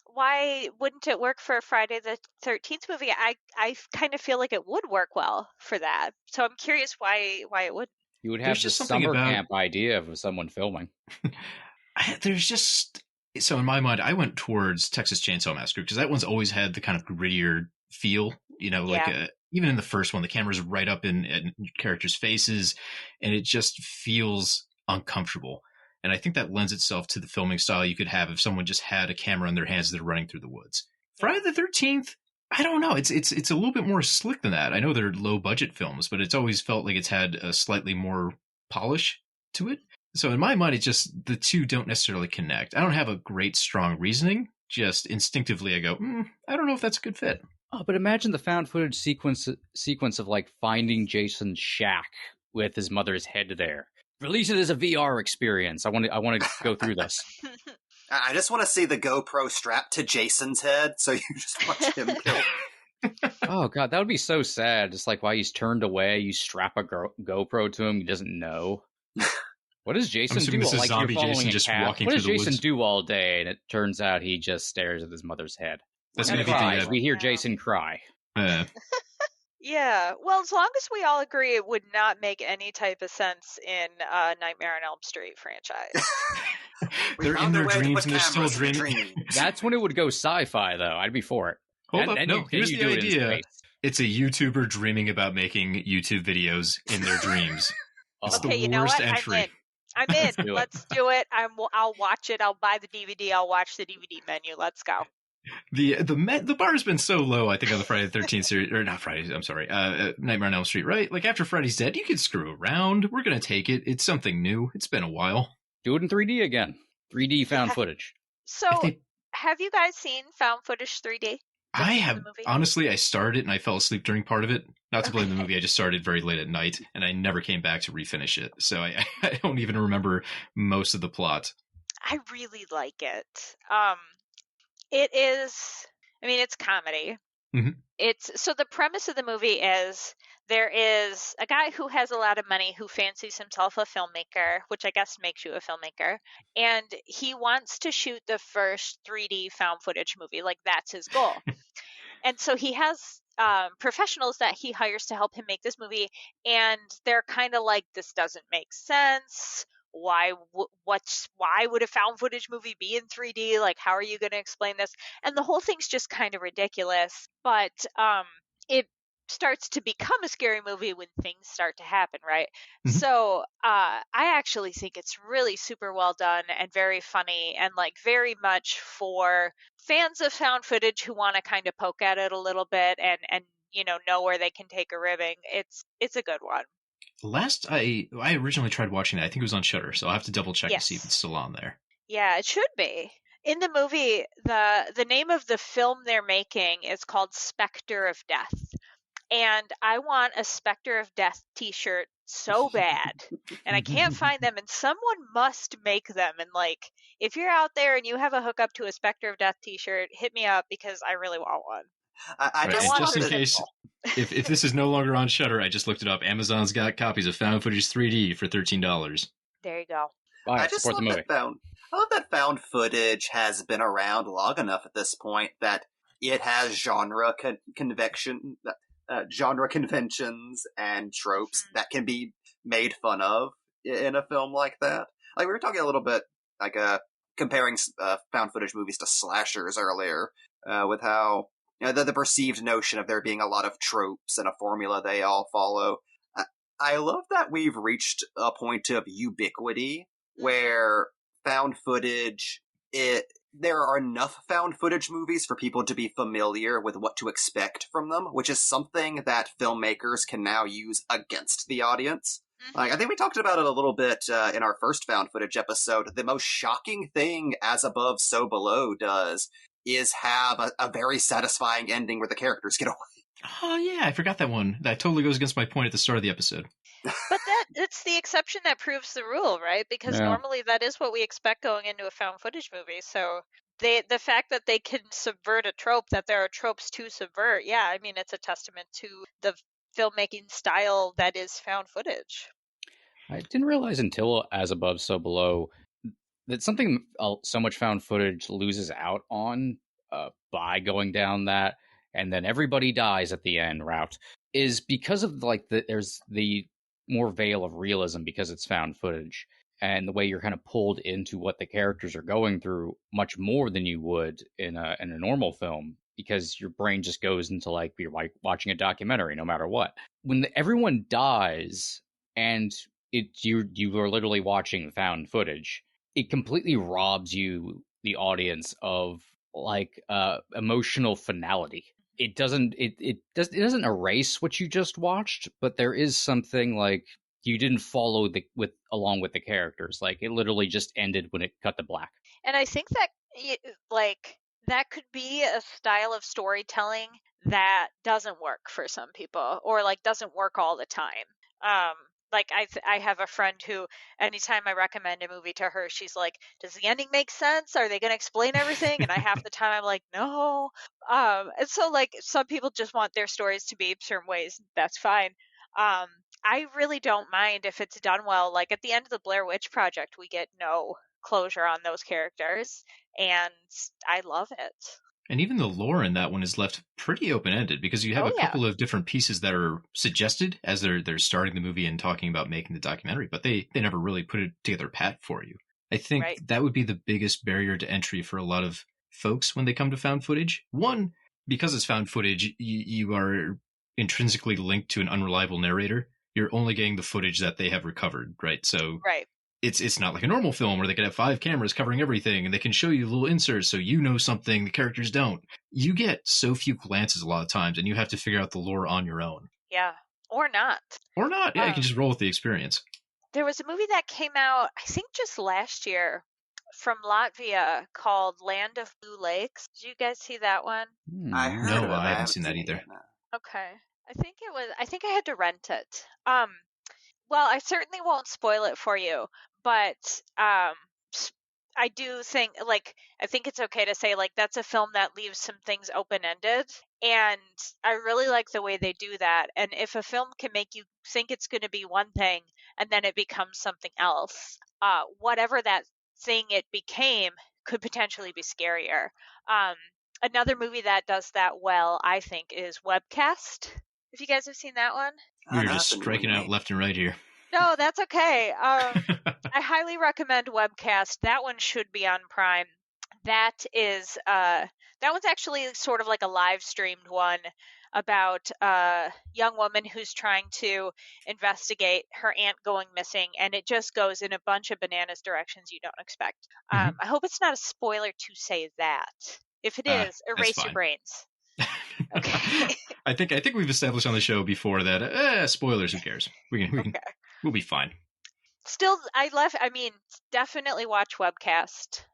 why wouldn't it work for a Friday the 13th movie? I kind of feel like it would work well for that. So I'm curious why it wouldn't. You would have the summer camp idea of someone filming. There's just... So in my mind, I went towards Texas Chainsaw Massacre because that one's always had the kind of grittier feel, you know, like even in the first one, the camera's right up in characters' faces and it just feels uncomfortable. And I think that lends itself to the filming style you could have if someone just had a camera in their hands as they're running through the woods. Friday the 13th, I don't know. It's a little bit more slick than that. I know they're low budget films, but it's always felt like it's had a slightly more polish to it. So in my mind, it's just the two don't necessarily connect. I don't have a great, strong reasoning. Just instinctively, I go, I don't know if that's a good fit. Oh, but imagine the found footage sequence of like finding Jason's shack with his mother's head there. Release it as a VR experience. I want to go through this. I just want to see the GoPro strapped to Jason's head, so you just watch him kill. Oh god, that would be so sad. Just like while he's turned away, you strap a GoPro to him. He doesn't know. What does Jason do? This is like zombie you're Jason just walking what through does the Jason woods? do all day? And it turns out he just stares at his mother's head. That's and going to be the... we hear Jason cry. Yeah, well, as long as we all agree it would not make any type of sense in Nightmare on Elm Street franchise. They're in their dreams and they're still dreaming. That's when it would go sci-fi, though. I'd be for it. Hold up, no, here's the idea. It's a YouTuber dreaming about making YouTube videos in their dreams. It's okay, the worst entry. I'm in. Let's do it. I'll watch it. I'll buy the DVD. I'll watch the DVD menu. Let's go. The bar's been so low, I think, on the Friday the 13th series, or not Friday, I'm sorry, Nightmare on Elm Street, right? Like, after Freddy's dead, you can screw around. We're going to take it. It's something new. It's been a while. Do it in 3D again. 3D found footage. So, have you guys seen found footage 3D? I have, honestly, I started and I fell asleep during part of it. Not to blame the movie, I just started very late at night, and I never came back to refinish it. So I don't even remember most of the plot. I really like it. It is, I mean, it's comedy. Mm-hmm. So the premise of the movie is there is a guy who has a lot of money who fancies himself a filmmaker, which I guess makes you a filmmaker, and he wants to shoot the first 3D found footage movie. Like, that's his goal. And so he has professionals that he hires to help him make this movie, and they're kind of like, this doesn't make sense. Why would a found footage movie be in 3D? Like, how are you going to explain this? And the whole thing's just kind of ridiculous, but it starts to become a scary movie when things start to happen, right? Mm-hmm. So I actually think it's really super well done and very funny, and like very much for fans of found footage who want to kind of poke at it a little bit and know where they can take a ribbing. It's a good one. Last I originally tried watching it, I think it was on Shudder, so I'll have to double check to see if it's still on there. Yeah, it should be. In the movie, the name of the film they're making is called Spectre of Death. And I want a Spectre of Death t-shirt so bad. And I can't find them, and someone must make them. And like, if you're out there and you have a hookup to a Spectre of Death t-shirt, hit me up because I really want one. Just in case, if this is no longer on Shudder, I just looked it up. Amazon's got copies of Found Footage 3D for $13. There you go. I just love that found footage has been around long enough at this point that it has genre conventions and tropes that can be made fun of in a film like that. Like, we were talking a little bit, like, comparing found footage movies to slashers earlier, with how the perceived notion of there being a lot of tropes and a formula they all follow. I love that we've reached a point of ubiquity where found footage, there are enough found footage movies for people to be familiar with what to expect from them, which is something that filmmakers can now use against the audience. Like, I think we talked about it a little bit in our first found footage episode. The most shocking thing As Above, So Below does is have a very satisfying ending where the characters get away. Oh, yeah, I forgot that one. That totally goes against my point at the start of the episode. But it's the exception that proves the rule, right? Because normally that is what we expect going into a found footage movie. So the fact that they can subvert a trope, that there are tropes to subvert, yeah, I mean, it's a testament to the filmmaking style that is found footage. I didn't realize until As Above, So Below that something so much found footage loses out on by going down that, and then everybody dies at the end route, is because of like there's the more veil of realism because it's found footage, and the way you're kind of pulled into what the characters are going through much more than you would in a normal film, because your brain just goes into like you're like watching a documentary no matter what. When everyone dies and you are literally watching found footage, it completely robs you, the audience, of like emotional finality. It doesn't erase what you just watched, but there is something like you didn't follow along with the characters. Like, it literally just ended when it cut to black. And I think that that could be a style of storytelling that doesn't work for some people, or like doesn't work all the time. Like, I have a friend who, anytime I recommend a movie to her, she's like, does the ending make sense? Are they going to explain everything? And half the time I'm like, no. And so, like, some people just want their stories to be certain ways. That's fine. I really don't mind if it's done well. Like, at the end of the Blair Witch Project, we get no closure on those characters, and I love it. And even the lore in that one is left pretty open-ended, because you have a couple of different pieces that are suggested as they're starting the movie and talking about making the documentary, but they never really put it together pat for you. I think that would be the biggest barrier to entry for a lot of folks when they come to found footage. One, because it's found footage, you are intrinsically linked to an unreliable narrator. You're only getting the footage that they have recovered, right? So it's not like a normal film where they could have 5 cameras covering everything and they can show you little inserts so you know something the characters don't. You get so few glances a lot of times, and you have to figure out the lore on your own. Yeah, or not. Or not. Yeah, you can just roll with the experience. There was a movie that came out, I think just last year, from Latvia called Land of Blue Lakes. Did you guys see that one? I heard I haven't seen that either. Okay. I think I had to rent it. Well, I certainly won't spoil it for you, but I do think, like, I think it's okay to say, like, that's a film that leaves some things open-ended, and I really like the way they do that. And if a film can make you think it's going to be one thing and then it becomes something else, whatever that thing it became could potentially be scarier. Um, Another movie that does that well, I think, is Webcast. If you guys have seen that one. We were just striking out left and right here. No, that's okay. I highly recommend Webcast. That one should be on Prime. That one's actually sort of like a live streamed one about a young woman who's trying to investigate her aunt going missing, and it just goes in a bunch of bananas directions you don't expect. I hope it's not a spoiler to say that. If it is, erase your brains. Okay. I think we've established on the show before that spoilers. Who cares? We'll be fine. Still, definitely watch Webcast.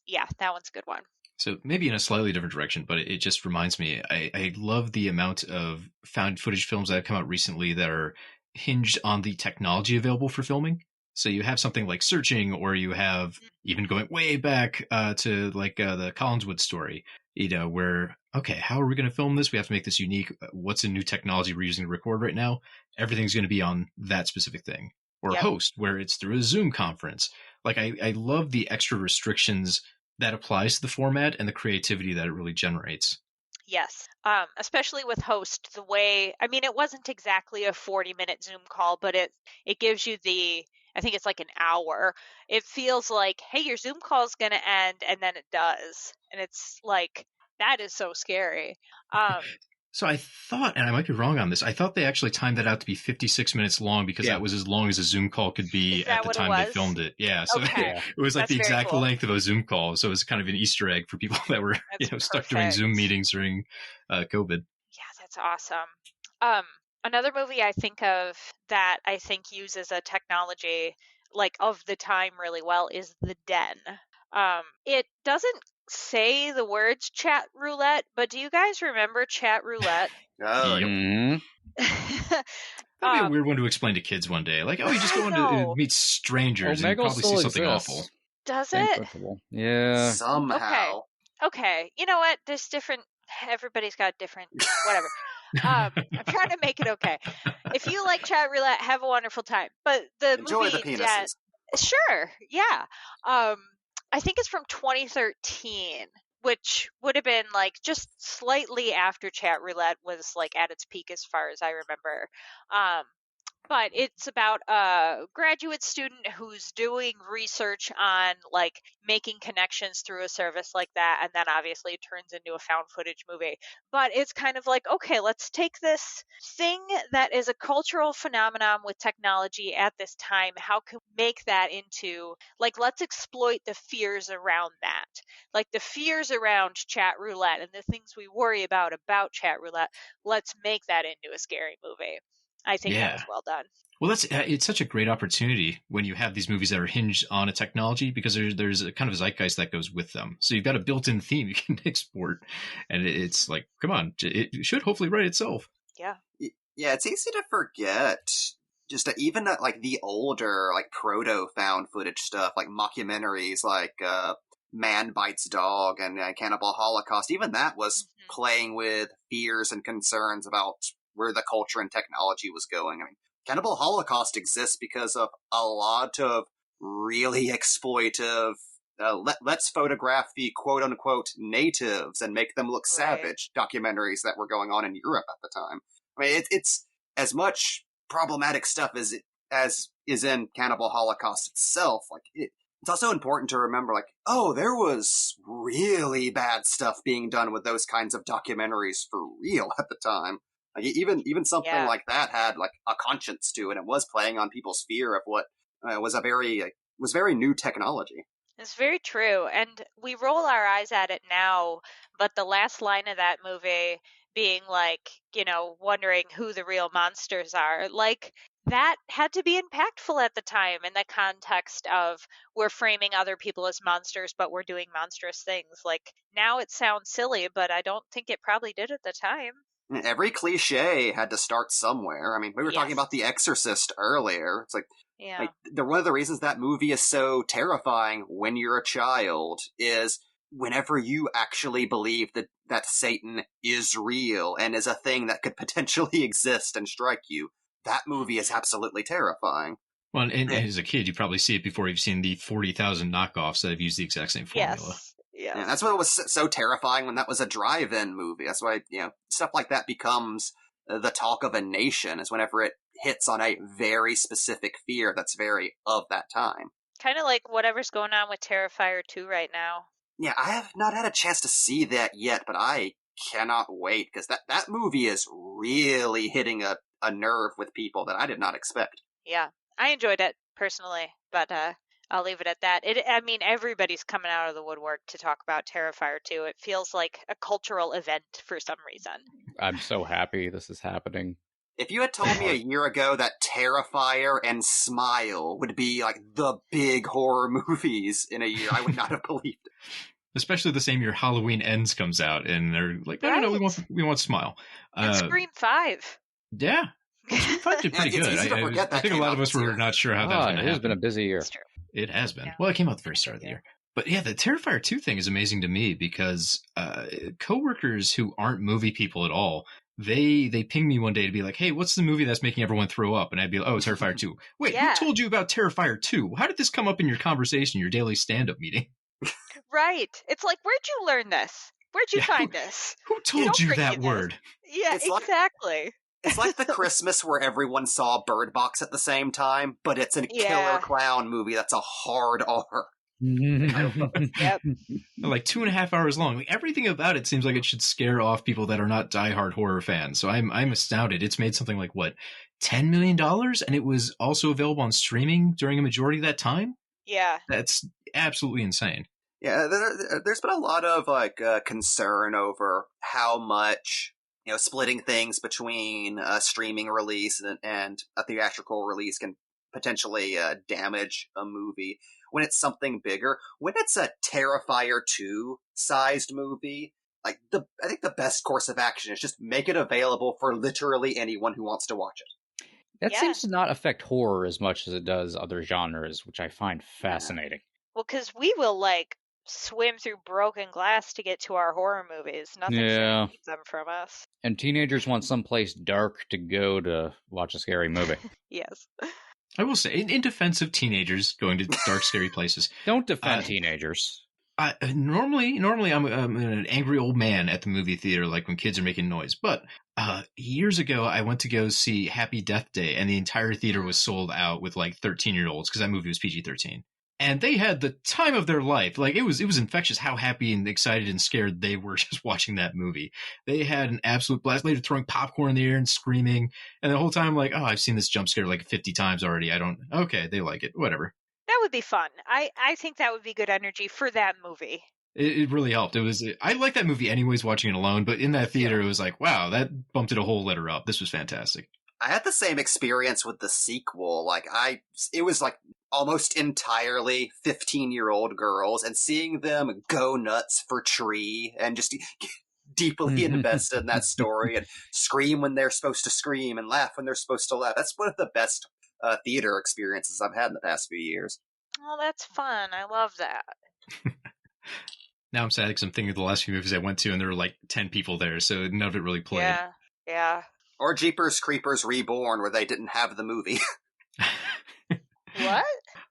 Yeah, that one's a good one. So maybe in a slightly different direction, but it just reminds me, I love the amount of found footage films that have come out recently that are hinged on the technology available for filming. So you have something like Searching, or you have even going way back to like the Collinswood story, where, okay, how are we going to film this? We have to make this unique. What's a new technology we're using to record right now? Everything's going to be on that specific thing. Or Host, where it's through a Zoom conference. Like, I love the extra restrictions that applies to the format and the creativity that it really generates. Yes, especially with Host, the way, it wasn't exactly a 40-minute Zoom call, but it gives you I think it's like an hour. It feels like, hey, your Zoom call is going to end, and then it does. And it's like, that is so scary. So I thought, and I might be wrong on this, I thought they actually timed that out to be 56 minutes long because that was as long as a Zoom call could be at the time they filmed it. Yeah, so it was like the exact length of a Zoom call. So it was kind of an Easter egg for people that were stuck during Zoom meetings during COVID. Yeah, that's awesome. Another movie I think of that I think uses a technology like of the time really well is The Den. It doesn't say the words chat roulette, but do you guys remember chat roulette? Oh, That'd be a weird one to explain to kids one day. Like, you just go to meet strangers and you probably see something awful. Does it? Yeah. Somehow. Okay. You know what? There's different. Everybody's got different. Whatever. I'm trying to make it okay. If you like chat roulette, have a wonderful time. But the enjoy movie, the penises. Sure. Yeah. I think it's from 2013, which would have been like just slightly after chat roulette was like at its peak as far as I remember. But it's about a graduate student who's doing research on like making connections through a service like that, and then obviously it turns into a found footage movie. But it's kind of like, okay, let's take this thing that is a cultural phenomenon with technology at this time. How can we make that into, like, let's exploit the fears around that, like the fears around chat roulette and the things we worry about chat roulette. Let's make that into a scary movie. I think that was well done. Well, it's such a great opportunity when you have these movies that are hinged on a technology, because there's a kind of zeitgeist that goes with them. So you've got a built-in theme you can export, and it's like, come on, it should hopefully write itself. Yeah. Yeah, it's easy to forget just even like the older, like proto found footage stuff, like mockumentaries, like Man Bites Dog and Cannibal Holocaust. Even that was playing with fears and concerns about where the culture and technology was going. I mean, Cannibal Holocaust exists because of a lot of really exploitive, let's photograph the quote-unquote natives and make them look savage documentaries that were going on in Europe at the time. I mean, it's as much problematic stuff as is in Cannibal Holocaust itself. Like, it's also important to remember, like, there was really bad stuff being done with those kinds of documentaries for real at the time. Like, even something like that had like a conscience to it. It was playing on people's fear of what was very new technology. It's very true, and we roll our eyes at it now. But the last line of that movie being like, wondering who the real monsters are, like that had to be impactful at the time in the context of we're framing other people as monsters, but we're doing monstrous things. Like now it sounds silly, but I don't think it probably did at the time. Every cliche had to start somewhere. I mean, we were talking about The Exorcist earlier. It's like, yeah. One of the reasons that movie is so terrifying when you're a child is whenever you actually believe that Satan is real and is a thing that could potentially exist and strike you, that movie is absolutely terrifying. Well, and as a kid, you probably see it before you've seen the 40,000 knockoffs that have used the exact same formula. Yes. Yeah, that's what was so terrifying when that was a drive-in movie. That's why, stuff like that becomes the talk of a nation, is whenever it hits on a very specific fear that's very of that time. Kind of like whatever's going on with Terrifier 2 right now. Yeah, I have not had a chance to see that yet, but I cannot wait, because that movie is really hitting a nerve with people that I did not expect. Yeah, I enjoyed it personally, but I'll leave it at that. Everybody's coming out of the woodwork to talk about Terrifier 2. It feels like a cultural event for some reason. I'm so happy this is happening. If you had told me a year ago that Terrifier and Smile would be like the big horror movies in a year, I would not have believed it. Especially the same year Halloween Ends comes out, and they're like, no, we want Smile. And Scream 5. Yeah. Scream 5 did pretty good. I think a lot of us were not sure how that was going to happen. It has been a busy year. It has been. Yeah. Well, it came out at the very start of the year. But yeah, the Terrifier 2 thing is amazing to me because coworkers who aren't movie people at all, they ping me one day to be like, hey, what's the movie that's making everyone throw up? And I'd be like, oh, Terrifier 2. Wait, Who told you about Terrifier 2? How did this come up in your conversation, your daily stand-up meeting? Right. It's like, where'd you learn this? Where'd you find this? Who told you that word? Yeah, exactly. It's like the Christmas where everyone saw Bird Box at the same time, but it's a killer clown movie that's a hard R. Yep. Like 2.5 hours long. Like, everything about it seems like it should scare off people that are not diehard horror fans. So I'm astounded. It's made something like $10 million, and it was also available on streaming during a majority of that time. Yeah, that's absolutely insane. Yeah, there's been a lot of concern over how much splitting things between a streaming release and a theatrical release can potentially damage a movie when it's something bigger. When it's a Terrifier 2 sized movie, I think the best course of action is just make it available for literally anyone who wants to watch it. That seems to not affect horror as much as it does other genres, which I find fascinating. Well, because we will swim through broken glass to get to our horror movies. Nothing's going to keep them from us. And teenagers want someplace dark to go to watch a scary movie. Yes. I will say, in defense of teenagers going to dark, scary places. Don't defend teenagers. Normally I'm an angry old man at the movie theater, like when kids are making noise. But years ago, I went to go see Happy Death Day, and the entire theater was sold out with 13-year-olds because that movie was PG-13. And they had the time of their life. Like, it was infectious how happy and excited and scared they were just watching that movie. They had an absolute blast. They were throwing popcorn in the air and screaming. And the whole time, I've seen this jump scare 50 times already. Okay, they like it. Whatever. That would be fun. I think that would be good energy for that movie. It really helped. I like that movie anyways, watching it alone. But in that theater, it was like, wow, that bumped it a whole letter up. This was fantastic. I had the same experience with the sequel. It was almost entirely 15-year-old girls, and seeing them go nuts for Tree and just deeply invested in that story and scream when they're supposed to scream and laugh when they're supposed to laugh. That's one of the best theater experiences I've had in the past few years. Oh, that's fun. I love that. Now I'm sad because I'm thinking of the last few movies I went to, and there were 10 people there, so none of it really played. Yeah. Or Jeepers Creepers Reborn, where they didn't have the movie. What?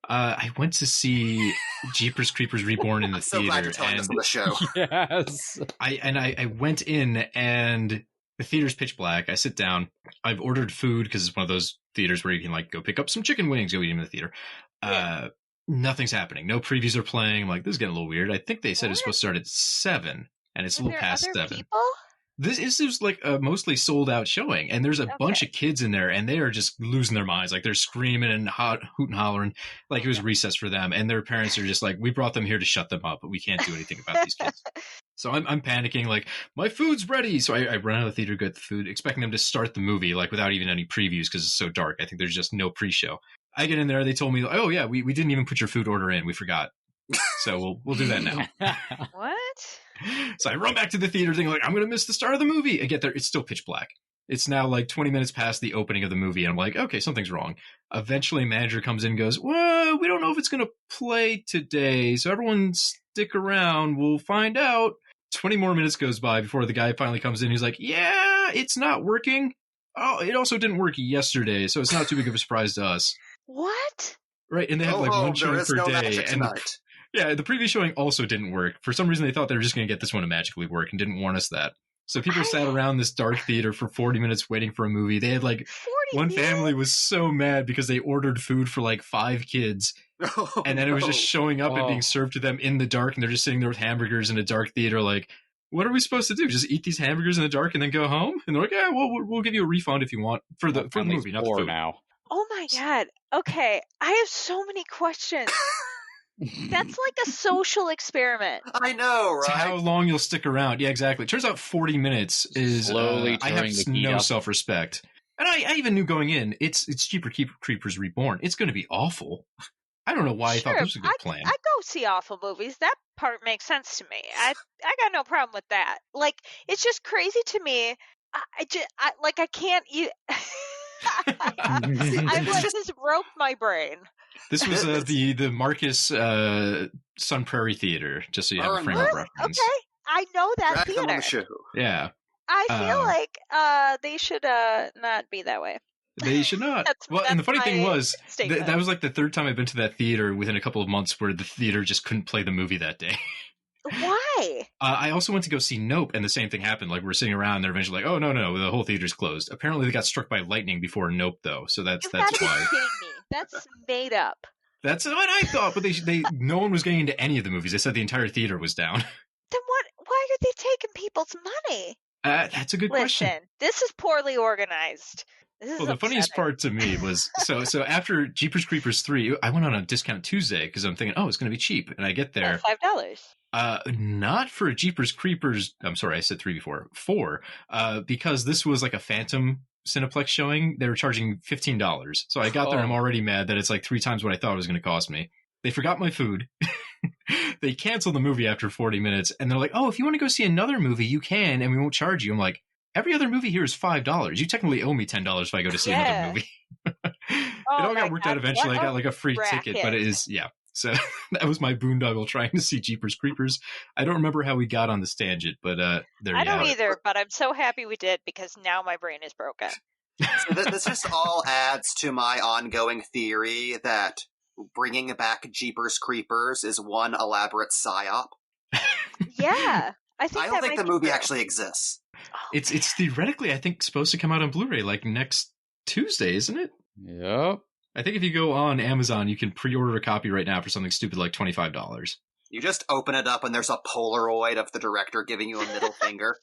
I went to see Jeepers Creepers Reborn in the theater. So glad you're telling us on the show. Yes. I went in, and the theater's pitch black. I sit down. I've ordered food because it's one of those theaters where you can go pick up some chicken wings, go eat them in the theater. Yeah. Nothing's happening. No previews are playing. I'm like, this is getting a little weird. I think they said it's supposed to start at 7, and it's a little past 7. People? This is a mostly sold out showing, and there's a bunch of kids in there, and they are just losing their minds. They're screaming and hoot and hollering it was recess for them, and their parents are just we brought them here to shut them up, but we can't do anything about these kids. So I'm panicking, my food's ready. So I run out of the theater, get the food, expecting them to start the movie without even any previews because it's so dark. I think there's just no pre-show. I get in there, they told me, oh yeah, we didn't even put your food order in, we forgot. So we'll do that now. What? So I run back to the theater thinking, like, I'm going to miss the start of the movie. I get there. It's still pitch black. It's now like 20 minutes past the opening of the movie. And I'm like, okay, something's wrong. Eventually, manager comes in and goes, well, we don't know if it's going to play today. So everyone stick around. We'll find out. 20 more minutes goes by before the guy finally comes in. He's like, yeah, it's not working. Oh, it also didn't work yesterday. So it's not too big of a surprise to us. What? Right. And they have like one showing per day. And yeah, the previous showing also didn't work. For some reason, they thought they were just going to get this one to magically work and didn't warn us that. So people sat around this dark theater for 40 minutes waiting for a movie. They had like one family was so mad because they ordered food for like 5 kids. And then it was just showing up and being served to them in the dark. And they're just sitting there with hamburgers in a dark theater. Like, what are we supposed to do? Just eat these hamburgers in the dark and then go home? And they're like, yeah, well, we'll give you a refund if you want for the movie, not the food. Now. Oh my God. Okay. I have so many questions. That's like a social experiment. I know, right? It's how long you'll stick around. Yeah, exactly. Turns out 40 minutes is slowly. I have no self-respect, and I even knew going in, it's Jeepers Creepers Reborn. It's going to be awful. I don't know why I thought this was a good plan. I go see awful movies. That part makes sense to me. I got no problem with that. Like, it's just crazy to me. I can't eat. I'm like, this broke my brain. This was the Marcus Sun Prairie Theater, just so you have a frame of reference. Okay, I know that theater. Yeah. I feel like they should not be that way. They should not. And the funny thing was, that was like the 3rd time I've been to that theater within a couple of months where the theater just couldn't play the movie that day. Why? I also went to go see Nope, and the same thing happened. Like, we're sitting around, and they're eventually like, oh, no, the whole theater's closed. Apparently, they got struck by lightning before Nope, though, so that's why. Be kidding me. That's made up. That's what I thought, but no one was getting into any of the movies. They said the entire theater was down. Then what? Why are they taking people's money? That's a good question. Listen, this is poorly organized. The funniest part to me was, so after Jeepers Creepers 3, I went on a discount Tuesday because I'm thinking, oh, it's going to be cheap. And I get there. $5. Not for Jeepers Creepers. I'm sorry, I said 3 before. 4. Because this was like a Phantom Cineplex showing. They were charging $15. So I got there and I'm already mad that it's like 3 times what I thought it was going to cost me. They forgot my food. They canceled the movie after 40 minutes. And they're like, oh, if you want to go see another movie, you can, and we won't charge you. I'm like, every other movie here is $5. You technically owe me $10 if I go to see another movie. It all got worked out eventually. I got like a free ticket, but it is, yeah. So that was my boondoggle trying to see Jeepers Creepers. I don't remember how we got on this tangent, but there I don't either, but I'm so happy we did because now my brain is broken. So this just all adds to my ongoing theory that bringing back Jeepers Creepers is one elaborate psyop. Yeah. I don't think the movie actually exists. Oh, it's theoretically, I think, supposed to come out on Blu-ray like next Tuesday, isn't it? Yep. I think if you go on Amazon, you can pre-order a copy right now for something stupid like $25. You just open it up and there's a Polaroid of the director giving you a middle finger.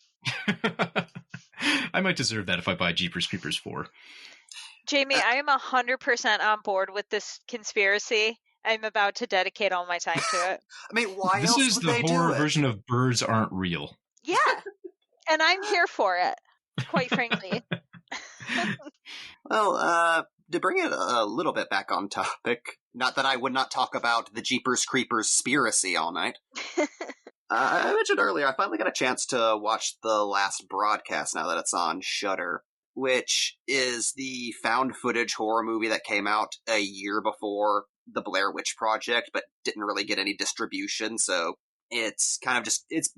I might deserve that if I buy Jeepers Creepers 4. Jamie, I am 100% on board with this conspiracy. I'm about to dedicate all my time to it. I mean, why this else is would the they do horror it? version of Birds Aren't Real. Yeah. And I'm here for it, quite frankly. Well, to bring it a little bit back on topic, not that I would not talk about the Jeepers Creepers spiracy all night. I mentioned earlier, I finally got a chance to watch the last broadcast now that it's on Shudder, which is the found footage horror movie that came out a year before the Blair Witch Project, but didn't really get any distribution, so it's kind of just, it's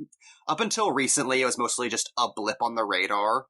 up until recently, it was mostly just a blip on the radar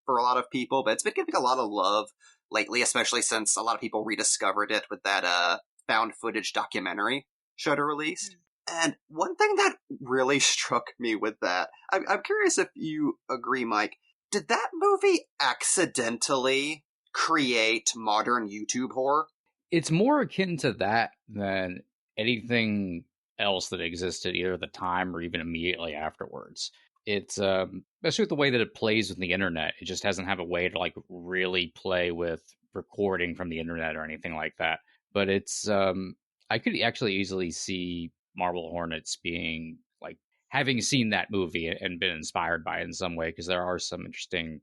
for a lot of people, but it's been getting a lot of love lately, especially since a lot of people rediscovered it with that found footage documentary Shudder released. And one thing that really struck me with that, I'm curious if you agree, Mike, did that movie accidentally create modern YouTube horror? It's more akin to that than anything else that existed either at the time or even immediately afterwards. It's especially with the way that it plays with the internet. It just doesn't have a way to like really play with recording from the internet or anything like that. But it's I could actually easily see Marble Hornets being like having seen that movie and been inspired by it in some way, because there are some interesting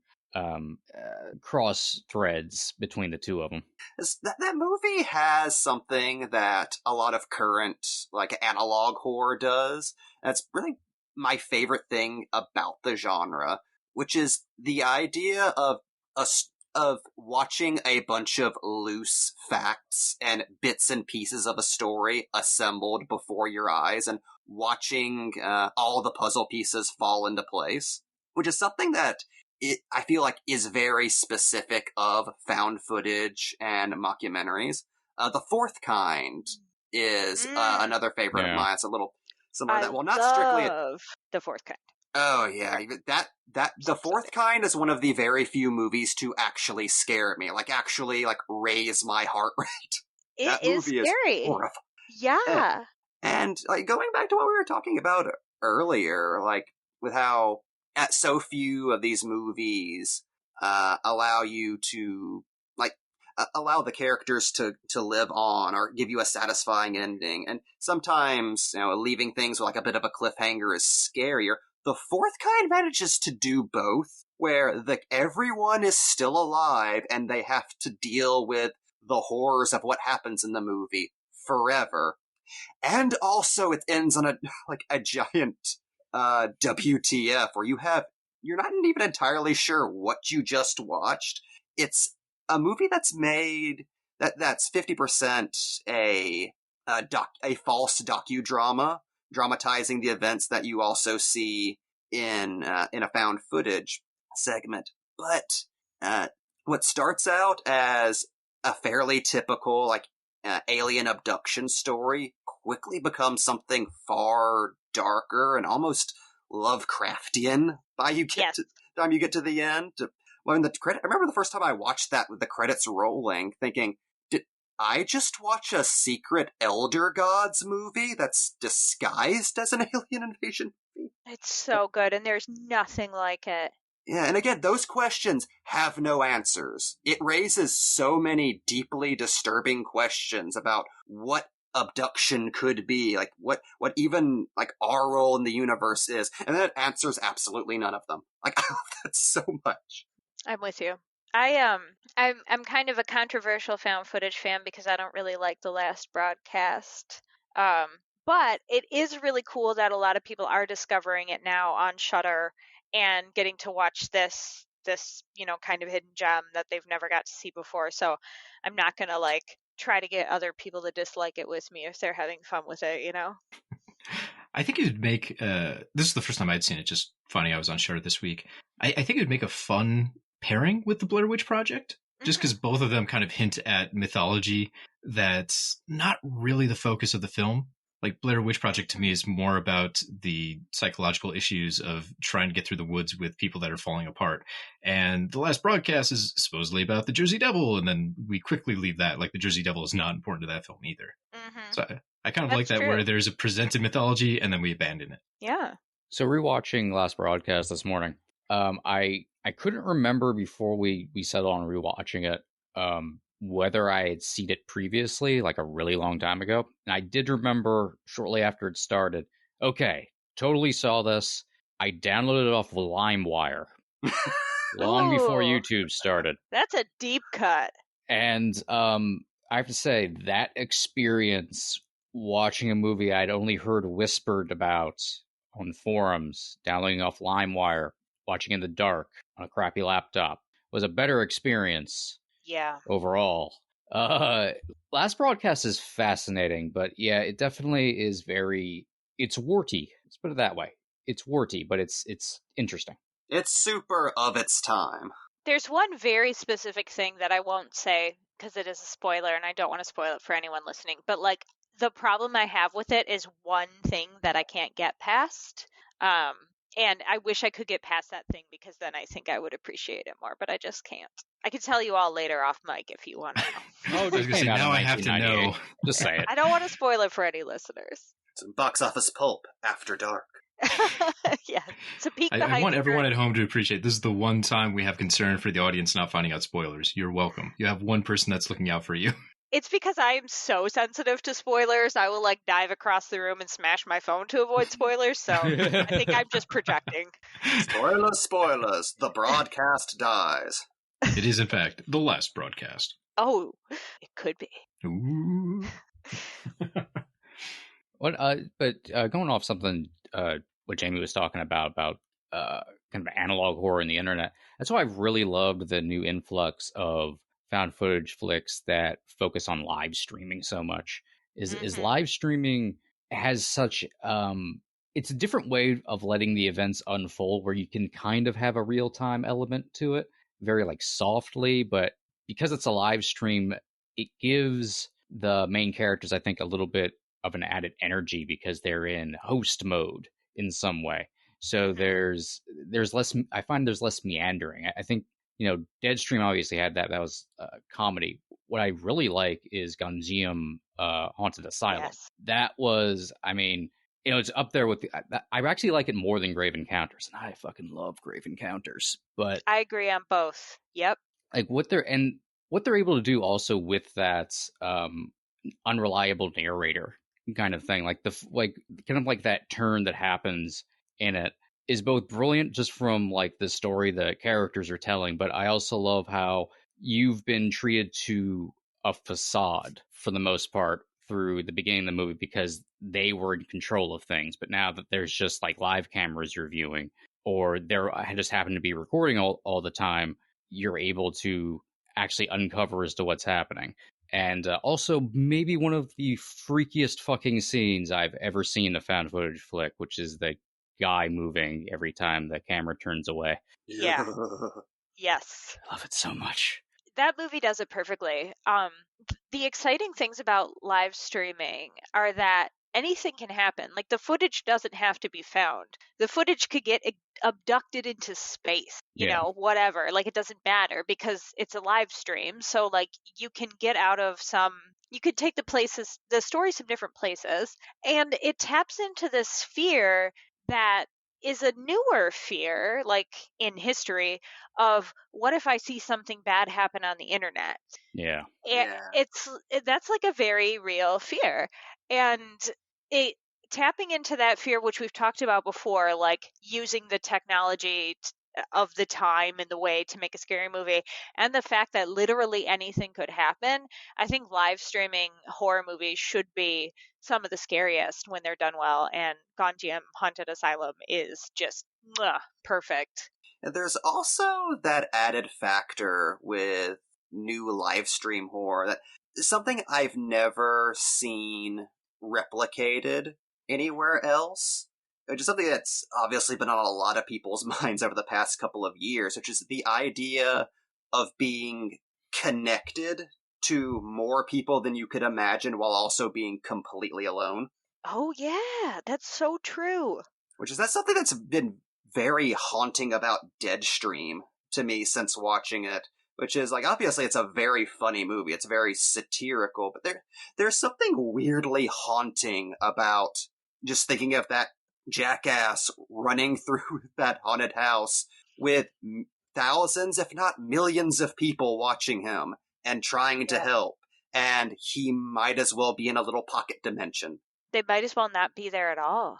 cross threads between the two of them. That movie has something that a lot of current, like, analog horror does. That's really my favorite thing about the genre, which is the idea of watching a bunch of loose facts and bits and pieces of a story assembled before your eyes and watching all the puzzle pieces fall into place, which is something that I feel like is very specific of found footage and mockumentaries. The Fourth Kind is another favorite of mine. It's a little similar to that. Well, not strictly The Fourth Kind. Oh yeah, The Fourth Kind is one of the very few movies to actually scare me, like actually like raise my heart rate. It is scary. Horrifying. Yeah. And like going back to what we were talking about earlier, like with how so few of these movies allow you to allow the characters to live on or give you a satisfying ending, and sometimes leaving things with like a bit of a cliffhanger is scarier. The Fourth Kind manages to do both, where everyone is still alive and they have to deal with the horrors of what happens in the movie forever. And also it ends on a giant WTF where you're not even entirely sure what you just watched. It's a movie that's made that's 50% a false docudrama, dramatizing the events that you also see in a found footage segment. But what starts out as a fairly typical alien abduction story quickly becomes something far darker and almost Lovecraftian by the time you get to the end. When I remember the first time I watched that with the credits rolling, thinking, did I just watch a secret Elder Gods movie that's disguised as an alien invasion movie? It's so good, and there's nothing like it. Yeah, and again, those questions have no answers. It raises so many deeply disturbing questions about what abduction could be, like what even like our role in the universe is, and then it answers absolutely none of them. Like, I love that so much. I'm with you. I'm kind of a controversial found footage fan because I don't really like The Last Broadcast. But it is really cool that a lot of people are discovering it now on Shudder and getting to watch this kind of hidden gem that they've never got to see before. So I'm not gonna try to get other people to dislike it with me if they're having fun with it, I think it would make this is the first time I'd seen it, just funny I was on Shudder this week. I think it would make a fun pairing with the Blair Witch Project, just because both of them kind of hint at mythology that's not really the focus of the film. Like, Blair Witch Project to me is more about the psychological issues of trying to get through the woods with people that are falling apart. And The Last Broadcast is supposedly about the Jersey Devil, and then we quickly leave that. Like, the Jersey Devil is not important to that film either. Mm-hmm. So I kind of like that, where there's a presented mythology and then we abandon it. Yeah. So rewatching Last Broadcast this morning, I couldn't remember before we settled on rewatching it whether I had seen it previously, like a really long time ago. And I did remember shortly after it started, okay, totally saw this. I downloaded it off of LimeWire long before YouTube started. That's a deep cut. And I have to say, that experience watching a movie I'd only heard whispered about on forums, downloading off LimeWire, watching in the dark on a crappy laptop, was a better experience. Yeah. Overall. Last Broadcast is fascinating, but yeah, it definitely is it's warty. Let's put it that way. It's warty, but it's interesting. It's super of its time. There's one very specific thing that I won't say because it is a spoiler and I don't want to spoil it for anyone listening, but the problem I have with it is one thing that I can't get past. And I wish I could get past that thing because then I think I would appreciate it more, but I just can't. I can tell you all later off mic if you want to know. Oh, just now I have to know. Just say it. I don't want to spoil it for any listeners. Some box office pulp after dark. Yeah, to peak the I want everyone at home to appreciate this is the one time we have concern for the audience not finding out spoilers. You're welcome. You have one person that's looking out for you. It's because I am so sensitive to spoilers. I will like dive across the room and smash my phone to avoid spoilers. So I think I'm just projecting. Spoilers. The broadcast dies. It is, in fact, the last broadcast. Oh, it could be. Ooh. But going off something what Jamie was talking about kind of analog horror in the internet. That's why I've really loved the new influx of found footage flicks that focus on live streaming so much. Is live streaming has such it's a different way of letting the events unfold where you can kind of have a real time element to it, very like softly, but because it's a live stream, it gives the main characters, I think, a little bit of an added energy because they're in host mode in some way. So there's less. I find there's less meandering. I think Deadstream obviously had that. That was comedy. What I really like is Gonzium Haunted Asylum. Yes. That was, I mean, it's up there with. I actually like it more than Grave Encounters, and I fucking love Grave Encounters. But I agree on both. Yep. Like what they're able to do also with that unreliable narrator kind of thing, like kind of like that turn that happens in it is both brilliant just from like the story the characters are telling, but I also love how you've been treated to a facade for the most part through the beginning of the movie because they were in control of things, but now that there's just like live cameras you're viewing or there just happen to be recording all the time, you're able to actually uncover as to what's happening. And also maybe one of the freakiest fucking scenes I've ever seen in a found footage flick, which is the guy moving every time the camera turns away. Yeah. Yes. I love it so much. That movie does it perfectly. The exciting things about live streaming are that anything can happen. Like the footage doesn't have to be found. The footage could get abducted into space, you know, whatever. Like it doesn't matter because it's a live stream. So like you can get out of you could take the story some different places, and it taps into this fear that is a newer fear, like in history, of what if I see something bad happen on the internet? Yeah. That's like a very real fear. And tapping into that fear, which we've talked about before, like using the technology of the time and the way to make a scary movie, and the fact that literally anything could happen, I think live streaming horror movies should be some of the scariest when they're done well, and Gonjiam Haunted Asylum is just perfect. And there's also that added factor with new live stream horror that is something I've never seen replicated anywhere else. Which is something that's obviously been on a lot of people's minds over the past couple of years, which is the idea of being connected to more people than you could imagine while also being completely alone. Oh yeah, that's so true. That's something that's been very haunting about Deadstream to me since watching it. Which is, like, obviously it's a very funny movie. It's very satirical, but there's something weirdly haunting about just thinking of that jackass running through that haunted house with thousands, if not millions of people watching him and trying to help. And he might as well be in a little pocket dimension. They might as well not be there at all.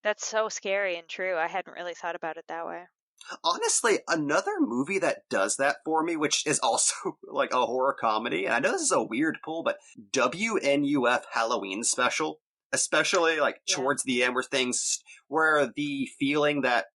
That's so scary and true. I hadn't really thought about it that way. Honestly, another movie that does that for me, which is also like a horror comedy, and I know this is a weird pull, but WNUF Halloween Special, especially like towards the end where the feeling that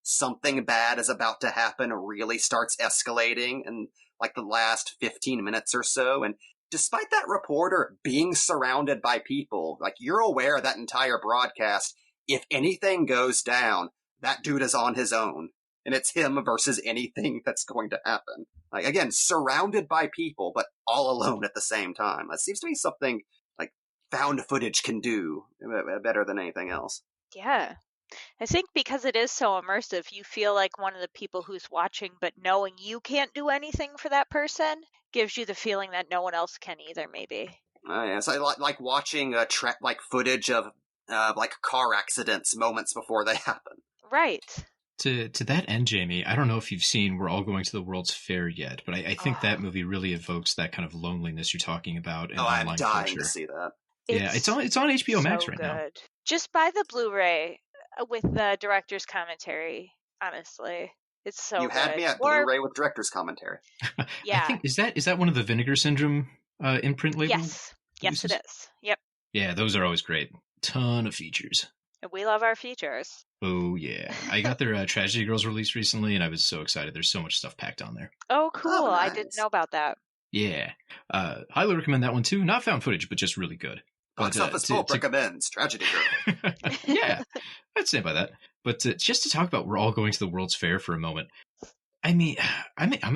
something bad is about to happen really starts escalating in like the last 15 minutes or so. And despite that reporter being surrounded by people, like you're aware that entire broadcast, if anything goes down, that dude is on his own. And it's him versus anything that's going to happen. Like, again, surrounded by people, but all alone at the same time. That seems to be something like found footage can do better than anything else. Yeah. I think because it is so immersive, you feel like one of the people who's watching, but knowing you can't do anything for that person gives you the feeling that no one else can either, maybe. So I like watching footage of like car accidents moments before they happen. Right. To that end, Jamie, I don't know if you've seen We're All Going to the World's Fair yet, but I think that movie really evokes that kind of loneliness you're talking about in I'm online dying culture. to see that. Yeah, it's on HBO Max right now. Just buy the Blu-ray with the director's commentary. Honestly, it's so you had good. me at Blu-ray with director's commentary. Yeah, I think is that one of the Vinegar Syndrome imprint labels? Yes, it is. Yep. Yeah, those are always great. Ton of features. We love our features. Oh yeah, I got their Tragedy Girls release recently, and I was so excited. There's so much stuff packed on there. Oh, cool! Oh, nice. I didn't know about that. Yeah, highly recommend that one too. Not found footage, but just really good. Box Office Pulp recommends Tragedy Girl. Yeah, I'd stand by that. But just to talk about We're All Going to the World's Fair for a moment. I'm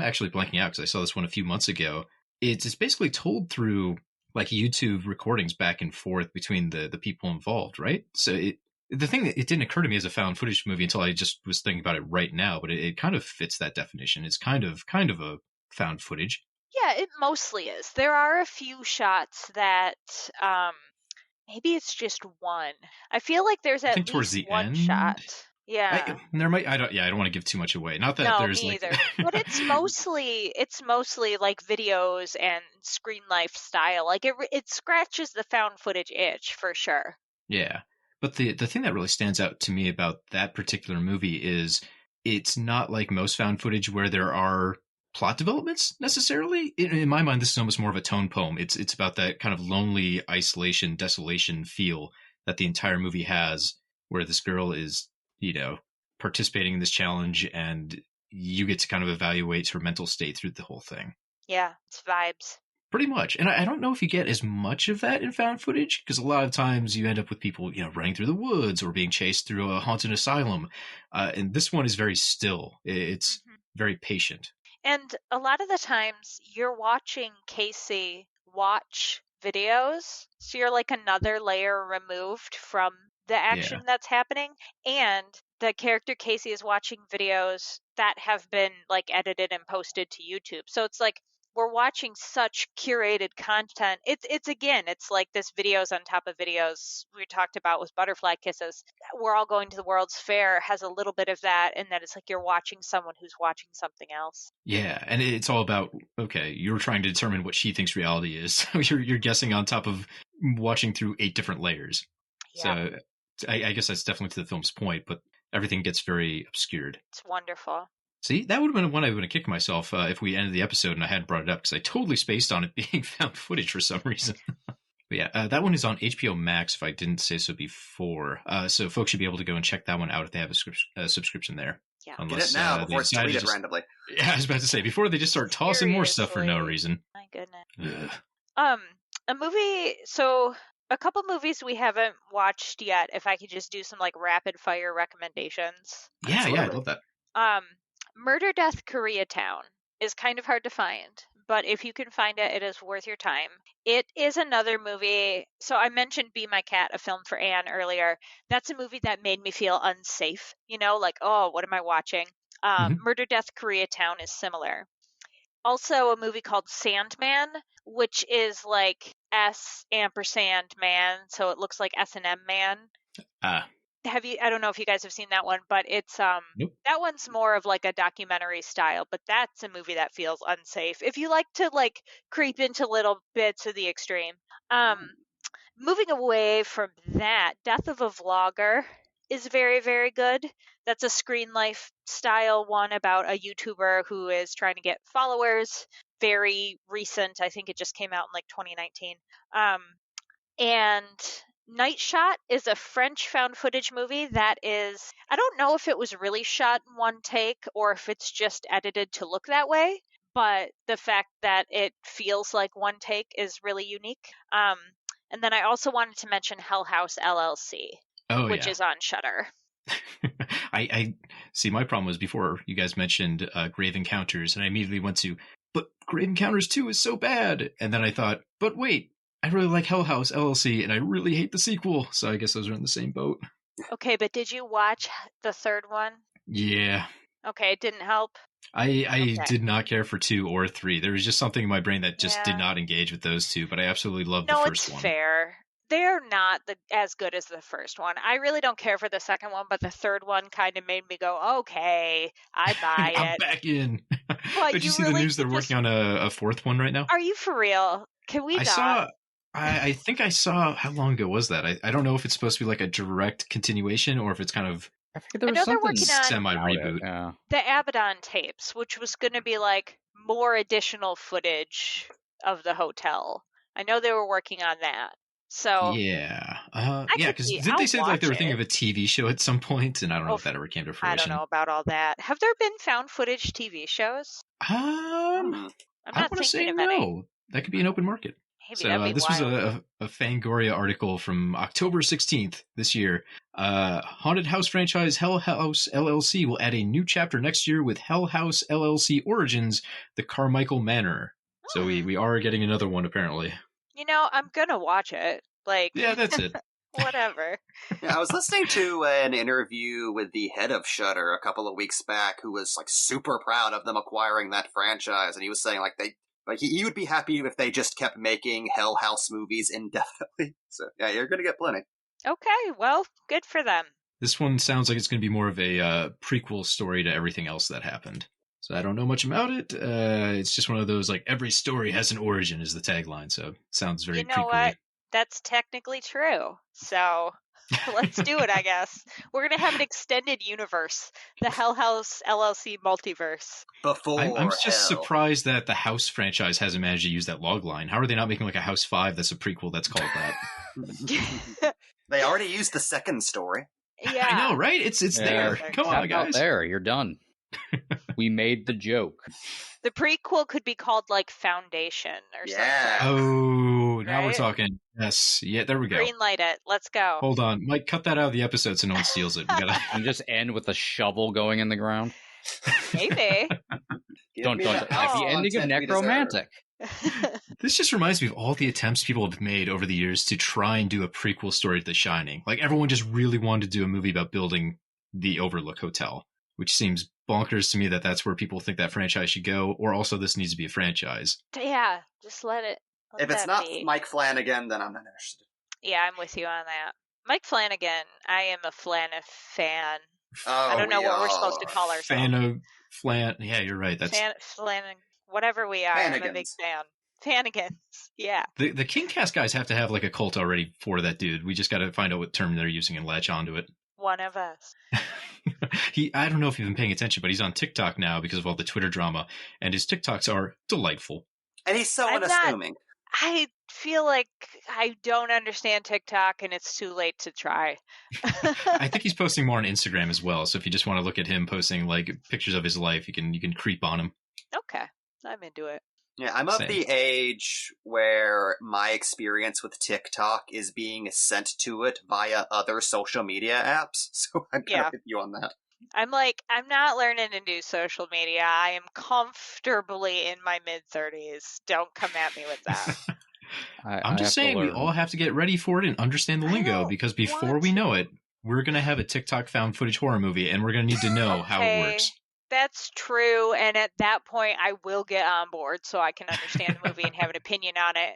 actually blanking out because I saw this one a few months ago. It's basically told through like YouTube recordings back and forth between the people involved, right? So the thing that it didn't occur to me as a found footage movie until I just was thinking about it right now, but it kind of fits that definition. It's kind of a found footage. Yeah, it mostly is. There are a few shots that maybe it's just one. I feel like there's at least one shot. Yeah. There might. I don't want to give too much away. Not that no, there's me like. either. But it's mostly like videos and screen life style. Like it scratches the found footage itch for sure. Yeah, but the thing that really stands out to me about that particular movie is it's not like most found footage where there are plot developments necessarily. In my mind, this is almost more of a tone poem. It's about that kind of lonely isolation, desolation feel that the entire movie has, where this girl is, participating in this challenge, and you get to kind of evaluate her mental state through the whole thing. Yeah, it's vibes. Pretty much. And I don't know if you get as much of that in found footage, because a lot of times you end up with people, running through the woods or being chased through a haunted asylum. And this one is very still. It's very patient. And a lot of the times you're watching Casey watch videos, so you're like another layer removed from the action that's happening, and the character Casey is watching videos that have been like edited and posted to YouTube. So it's like we're watching such curated content. It's like this videos on top of videos we talked about with Butterfly Kisses. We're All Going to the World's Fair has a little bit of that, and that it's like you're watching someone who's watching something else. Yeah, and it's all about, okay, you're trying to determine what she thinks reality is. So you're guessing on top of watching through 8 different layers. Yeah. So I guess that's definitely to the film's point, but everything gets very obscured. It's wonderful. See, that would have been one I would have kicked myself if we ended the episode and I hadn't brought it up, because I totally spaced on it being found footage for some reason. But yeah, that one is on HBO Max, if I didn't say so before. So folks should be able to go and check that one out if they have a subscription there. Yeah. Get Unless, it now before it's deleted randomly. Yeah, I was about to say, before they just start tossing more stuff for no reason. My goodness. A movie, so a couple movies we haven't watched yet, if I could just do some like rapid fire recommendations. Yeah, I love that. Murder, Death, Koreatown is kind of hard to find, but if you can find it, it is worth your time. It is another movie. So I mentioned Be My Cat, a film for Anne earlier. That's a movie that made me feel unsafe, like, oh, what am I watching? Murder, Death, Koreatown is similar. Also a movie called Sandman, which is like S&man, so it looks like S&M Man. I don't know if you guys have seen that one, but it's nope. That one's more of like a documentary style, but that's a movie that feels unsafe if you like to like creep into little bits of the extreme. Moving away from that, Death of a Vlogger is very, very good. That's a screen life style one about a YouTuber who is trying to get followers. Very recent. I think it just came out in like 2019. And Night Shot is a French found footage movie that is, I don't know if it was really shot in one take or if it's just edited to look that way, but the fact that it feels like one take is really unique. And then I also wanted to mention Hell House LLC, which is on Shudder. I see. My problem was before you guys mentioned Grave Encounters, and I immediately went to, but Grave Encounters 2 is so bad. And then I thought, but wait, I really like Hell House LLC, and I really hate the sequel. So I guess those are in the same boat. Okay, but did you watch the third one? Yeah. Okay, it didn't help? I did not care for 2 or 3. There was just something in my brain that just did not engage with those two, but I absolutely loved the first one. No, it's fair. they're not as good as the first one. I really don't care for the second one, but the third one kind of made me go, okay, I buy I'm it. back in. But Did you see really the news they're working on a fourth one right now? Are you for real? Can we I think I saw, how long ago was that? I don't know if it's supposed to be like a direct continuation or if it's kind of I figured there was something semi-reboot. Yeah. The Abaddon tapes, which was going to be like more additional footage of the hotel. I know they were working on that. So yeah, because didn't they say like they were thinking of a TV show at some point? And I don't know if that ever came to fruition. I don't know about all that. Have there been found footage TV shows? I'm not thinking of any. That could be an open market. Maybe that'd be this wild. was a Fangoria article from October 16th this year. Haunted house franchise Hell House LLC will add a new chapter next year with Hell House LLC Origins, the Carmichael Manor. So we are getting another one apparently. You know, I'm gonna watch it. Like, yeah, that's it. Whatever. Yeah, I was listening to an interview with the head of Shudder a couple of weeks back, who was like super proud of them acquiring that franchise, and he was saying like he would be happy if they just kept making Hell House movies indefinitely. So yeah, you're gonna get plenty. Okay, well, good for them. This one sounds like it's going to be more of a prequel story to everything else that happened. So I don't know much about it. It's just one of those, like, every story has an origin is the tagline. So it sounds very prequel-y. What? That's technically true. So let's do it, I guess. We're going to have an extended universe. The Hell House LLC multiverse. I'm just surprised that the House franchise hasn't managed to use that log line. How are they not making like a House 5 that's a prequel that's called that? They already used the second story. Yeah. I know, right? It's there. Come on, guys. There, you're done. We made the joke. The prequel could be called like Foundation or something. Oh, now right? we're talking. Yes. Yeah, there we go. Greenlight it. Let's go. Hold on. Mike, cut that out of the episode so no one steals it. We gotta... And just end with a shovel going in the ground. Maybe. Don't like the ending of Necromantic. This just reminds me of all the attempts people have made over the years to try and do a prequel story to The Shining. Like, everyone just really wanted to do a movie about building the Overlook Hotel, which seems bonkers to me that that's where people think that franchise should go, or also this needs to be a franchise. Yeah, just let it. If it's not Mike Flanagan, then I'm not interested. Yeah, I'm with you on that. Mike Flanagan, I am a Flana fan. Oh, I don't know what we're supposed to call ourselves. Fan of Flan. Yeah, you're right. That's Flan, whatever we are. Fanigans. I'm a big fan. Fanigans. Yeah. The Kingcast guys have to have like a cult already for that dude. We just got to find out what term they're using and latch onto it. One of us. I don't know if you've been paying attention, but he's on TikTok now because of all the Twitter drama, and his TikToks are delightful. And he's so unassuming. I feel like I don't understand TikTok, and it's too late to try. I think he's posting more on Instagram as well. So if you just want to look at him posting like pictures of his life, you can creep on him. Okay, I'm into it. Yeah, I'm of the age where my experience with TikTok is being sent to it via other social media apps. So I'm kind of with you on that. I'm not learning to do social media. I am comfortably in my mid-30s. Don't come at me with that. I'm just saying we all have to get ready for it and understand the lingo, because before we know it, we're going to have a TikTok found footage horror movie, and we're going to need to know how it works. That's true, and at that point, I will get on board so I can understand the movie and have an opinion on it.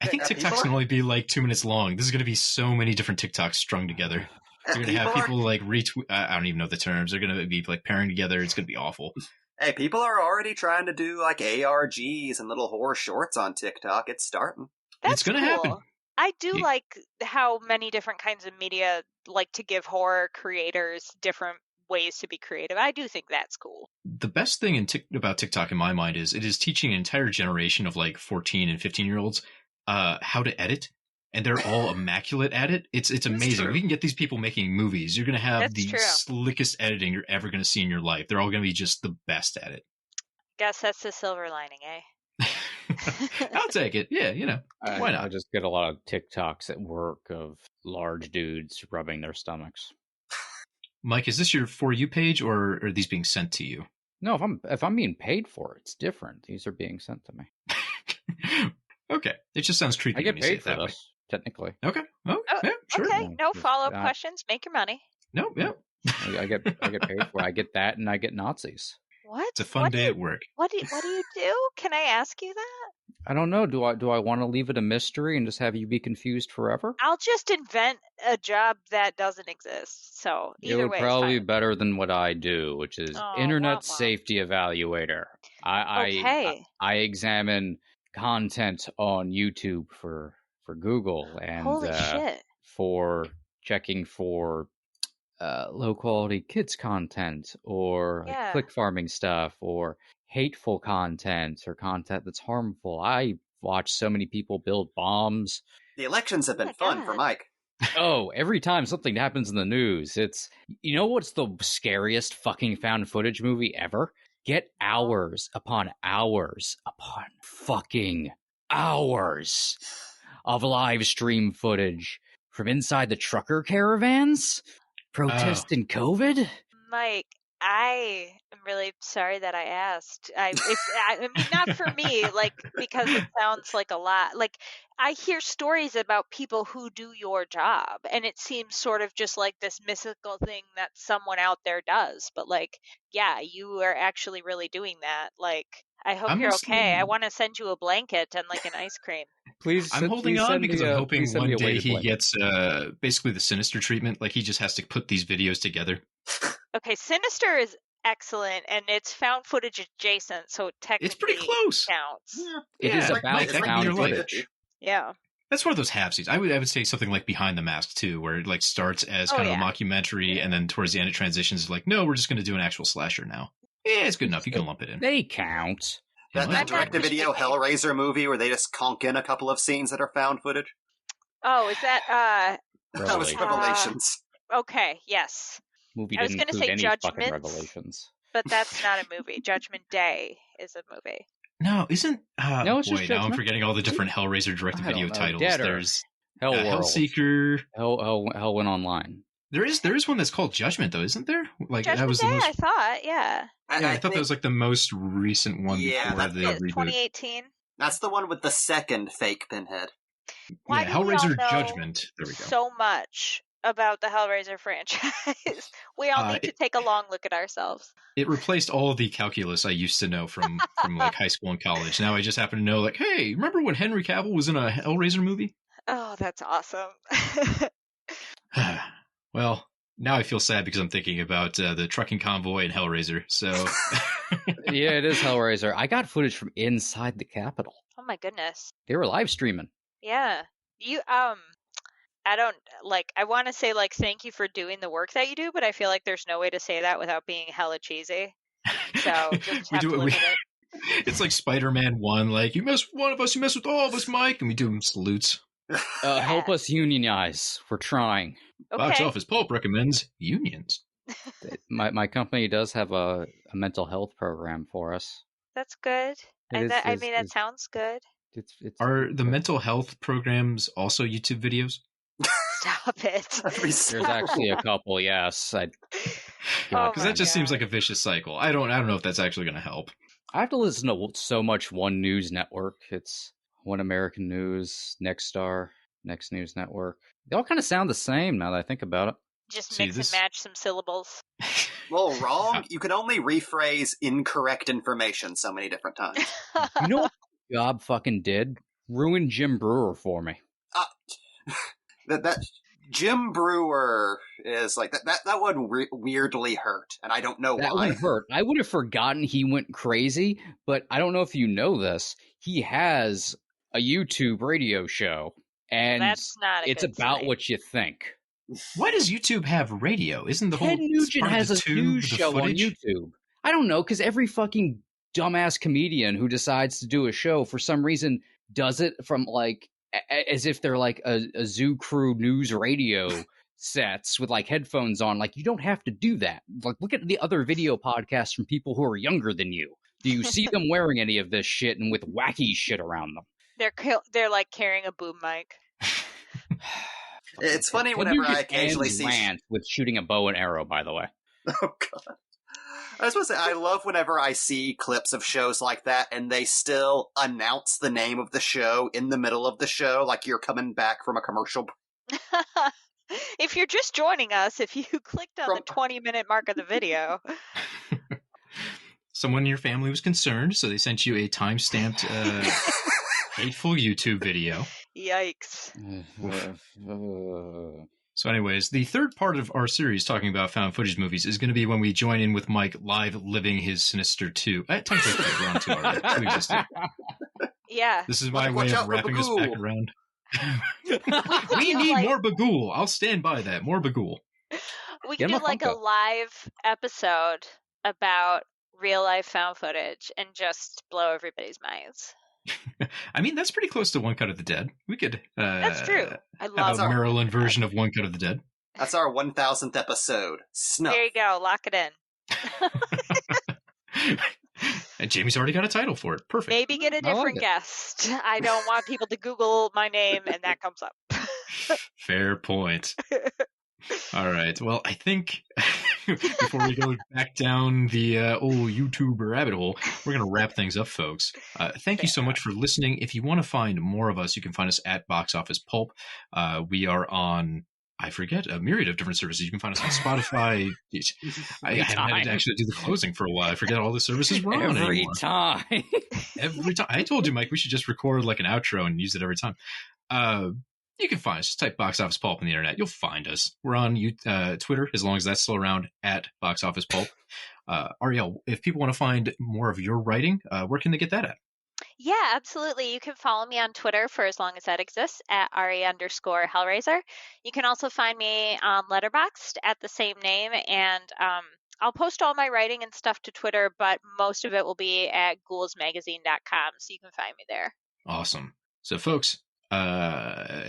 I think TikToks can only be like 2 minutes long. This is going to be so many different TikToks strung together. You're going to have people like retweet. I don't even know the terms. They're going to be like pairing together. It's going to be awful. Hey, people are already trying to do like ARGs and little horror shorts on TikTok. It's starting. It's going to happen. I do like how many different kinds of media like to give horror creators different ways to be creative. I do think that's cool. The best thing about TikTok in my mind is it is teaching an entire generation of like 14 and 15-year-olds how to edit, and they're all immaculate at it. It's amazing. We can get these people making movies. You're going to have the slickest editing you're ever going to see in your life. They're all going to be just the best at it. Guess that's the silver lining, eh? I'll take it. Yeah, why not? I just get a lot of TikToks at work of large dudes rubbing their stomachs. Mike, is this your For You page, or are these being sent to you? No, if I'm being paid for it, it's different. These are being sent to me. Okay, it just sounds creepy. I get when you paid say it for that this, technically. Okay. Oh, yeah, sure. Okay, no follow-up questions. Make your money. No, yeah. I get paid for it. I get that, and I get Nazis. What? It's a fun day at work. What do you do? Can I ask you that? I don't know. Do I want to leave it a mystery and just have you be confused forever? I'll just invent a job that doesn't exist. So either it would way, probably it's be fine. better than what I do, which is internet safety evaluator. Okay. I examine content on YouTube for Google and Holy shit. for checking for low quality kids content or like click farming stuff or hateful content or content that's harmful. I watch so many people build bombs. The elections have been fun for Mike. Oh, every time something happens in the news, it's, you know what's the scariest fucking found footage movie ever? Get hours upon fucking hours of live stream footage from inside the trucker caravans protesting COVID. Mike, I am really sorry that I asked. I mean, not for me, like, because it sounds like a lot. Like, I hear stories about people who do your job, and it seems sort of just like this mystical thing that someone out there does. But, like, yeah, you are actually really doing that. Like, I hope you're okay. I want to send you a blanket and, like, an ice cream. Please, I'm holding on because I'm hoping one day he gets basically the Sinister treatment. Like, he just has to put these videos together. Okay, Sinister is excellent, and it's found footage adjacent, so technically it's pretty close. Counts. It is about found footage. Yeah. That's one of those halfsies. I would say something like Behind the Mask too, where it like starts as kind of a mockumentary, and then towards the end it transitions like, no, we're just going to do an actual slasher now. Yeah, it's good enough. You can lump it in. They count. That direct-to-video Hellraiser movie where they just conk in a couple of scenes that are found footage. Oh, is that that was Revelations. Okay, yes. Movie I was going to say any Judgment, Revelations. But that's not a movie. Judgment Day is a movie. No, isn't no, it's just now Judgment. I'm forgetting all the different Hellraiser direct-to-video titles. There's Hellseeker, Hell Went Online. There is one that's called Judgment, though, isn't there? Like Judgment that was Day, the most. I thought, yeah. I thought that was like the most recent one before the reboot. 2018. That's the one with the second fake Pinhead. Why yeah, Hellraiser Judgment. There we go. So much about the Hellraiser franchise. We all need to take a long look at ourselves. It replaced all of the calculus I used to know from like high school and college. Now I just happen to know, like, hey, remember when Henry Cavill was in a Hellraiser movie? Oh, that's awesome. Well, now I feel sad because I'm thinking about the trucking convoy and Hellraiser. So yeah, it is Hellraiser. I got footage from inside the Capitol. Oh my goodness. They were live streaming. Yeah. You I don't I want to say thank you for doing the work that you do, but I feel like there's no way to say that without being hella cheesy. So just have to live with it. It's like Spider-Man 1, like, you mess with one of us, you mess with all of us, Mike, and we do salutes. Help us unionize. We're trying. Okay. Box Office Pulp recommends unions. My company does have a mental health program for us. That's good. That sounds good. Are the mental health programs also YouTube videos? Stop it. There's actually a couple, yes. Because that just seems like a vicious cycle. I don't know if that's actually going to help. I have to listen to so much One News Network. It's One American News, Nexstar, Next News Network. They all kind of sound the same now that I think about it. Just mix and match some syllables. Well, wrong. You can only rephrase incorrect information so many different times. You know what job fucking did? Ruined Jim Brewer for me. That Jim Brewer is like that one weirdly hurt, and I don't know why. That one hurt. I would have forgotten he went crazy, but I don't know if you know this. He has a YouTube radio show, and that's not it's about sign. What you think. Why does YouTube have radio? Isn't the whole Ted Nugent has a news show on YouTube? I don't know, because every fucking dumbass comedian who decides to do a show for some reason does it from as if they're like a Zoo Crew news radio sets with headphones on. You don't have to do that. Look at the other video podcasts from people who are younger than you. Do you see them wearing any of this shit and with wacky shit around them? They're carrying a boom mic. It's funny whenever I occasionally see with shooting a bow and arrow, by the way. Oh god. I was supposed to say, I love whenever I see clips of shows like that and they still announce the name of the show in the middle of the show, like you're coming back from a commercial. If you're just joining us, if you clicked on the 20-minute mark of the video. Someone in your family was concerned, so they sent you a time-stamped hateful YouTube video. Yikes. So anyways, the third part of our series talking about found footage movies is going to be when we join in with Mike live living his Sinister 2. Technically, we're on 2 already. 2 existed. Yeah. This is my way of wrapping us back around. We need more Bagul. I'll stand by that. More Bagul. We could do like a live episode about real life found footage and just blow everybody's minds. I mean, that's pretty close to One Cut of the Dead. We could. That's true. I love a Maryland version of One Cut of the Dead. That's our 1000th episode. Snuff. There you go. Lock it in. And Jamie's already got a title for it. Perfect. Maybe get a different guest. I don't want people to Google my name and that comes up. Fair point. All right. Well, I think before we go back down the old YouTube rabbit hole, we're going to wrap things up, folks. Thank you so much for listening. If you want to find more of us, you can find us at Box Office Pulp. We are on, I forget, a myriad of different services. You can find us on Spotify. I haven't had to actually do the closing for a while. I forget all the services we're on every time. Every time. I told you, Mike, we should just record like an outro and use it every time. You can find us. Just type Box Office Pulp on the internet. You'll find us. We're on Twitter, as long as that's still around, at Box Office Pulp. Ariel, if people want to find more of your writing, where can they get that at? Yeah, absolutely. You can follow me on Twitter for as long as that exists at @Ari_Hellraiser. You can also find me on Letterboxd at the same name, and I'll post all my writing and stuff to Twitter, but most of it will be at ghoulsmagazine.com, so you can find me there. Awesome. So, folks,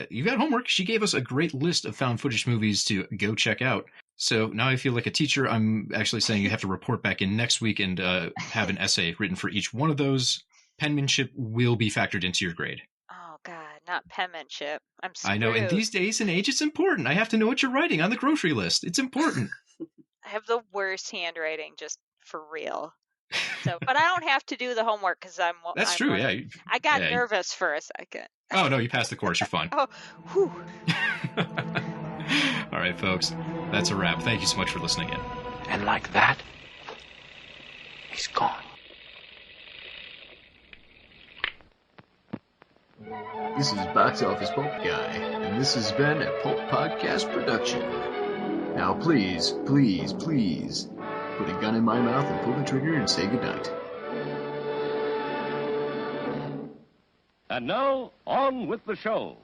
you got homework. She gave us a great list of found footage movies to go check out. So now I feel like a teacher. I'm actually saying you have to report back in next week and have an essay written for each one of those. Penmanship will be factored into your grade. Oh, God, not penmanship. I'm screwed. I know. In these days and age, it's important. I have to know what you're writing on the grocery list. It's important. I have the worst handwriting, just for real. So, but I don't have to do the homework because I'm. That's true. Yeah. I got nervous for a second. Oh no, you passed the course. You're fine. Oh, whew. All right, folks. That's a wrap. Thank you so much for listening in. And like that, he's gone. This is Box Office Pulp Guy, and this has been a Pulp Podcast production. Now please, please, please, put a gun in my mouth and pull the trigger and say goodnight. And now, on with the show.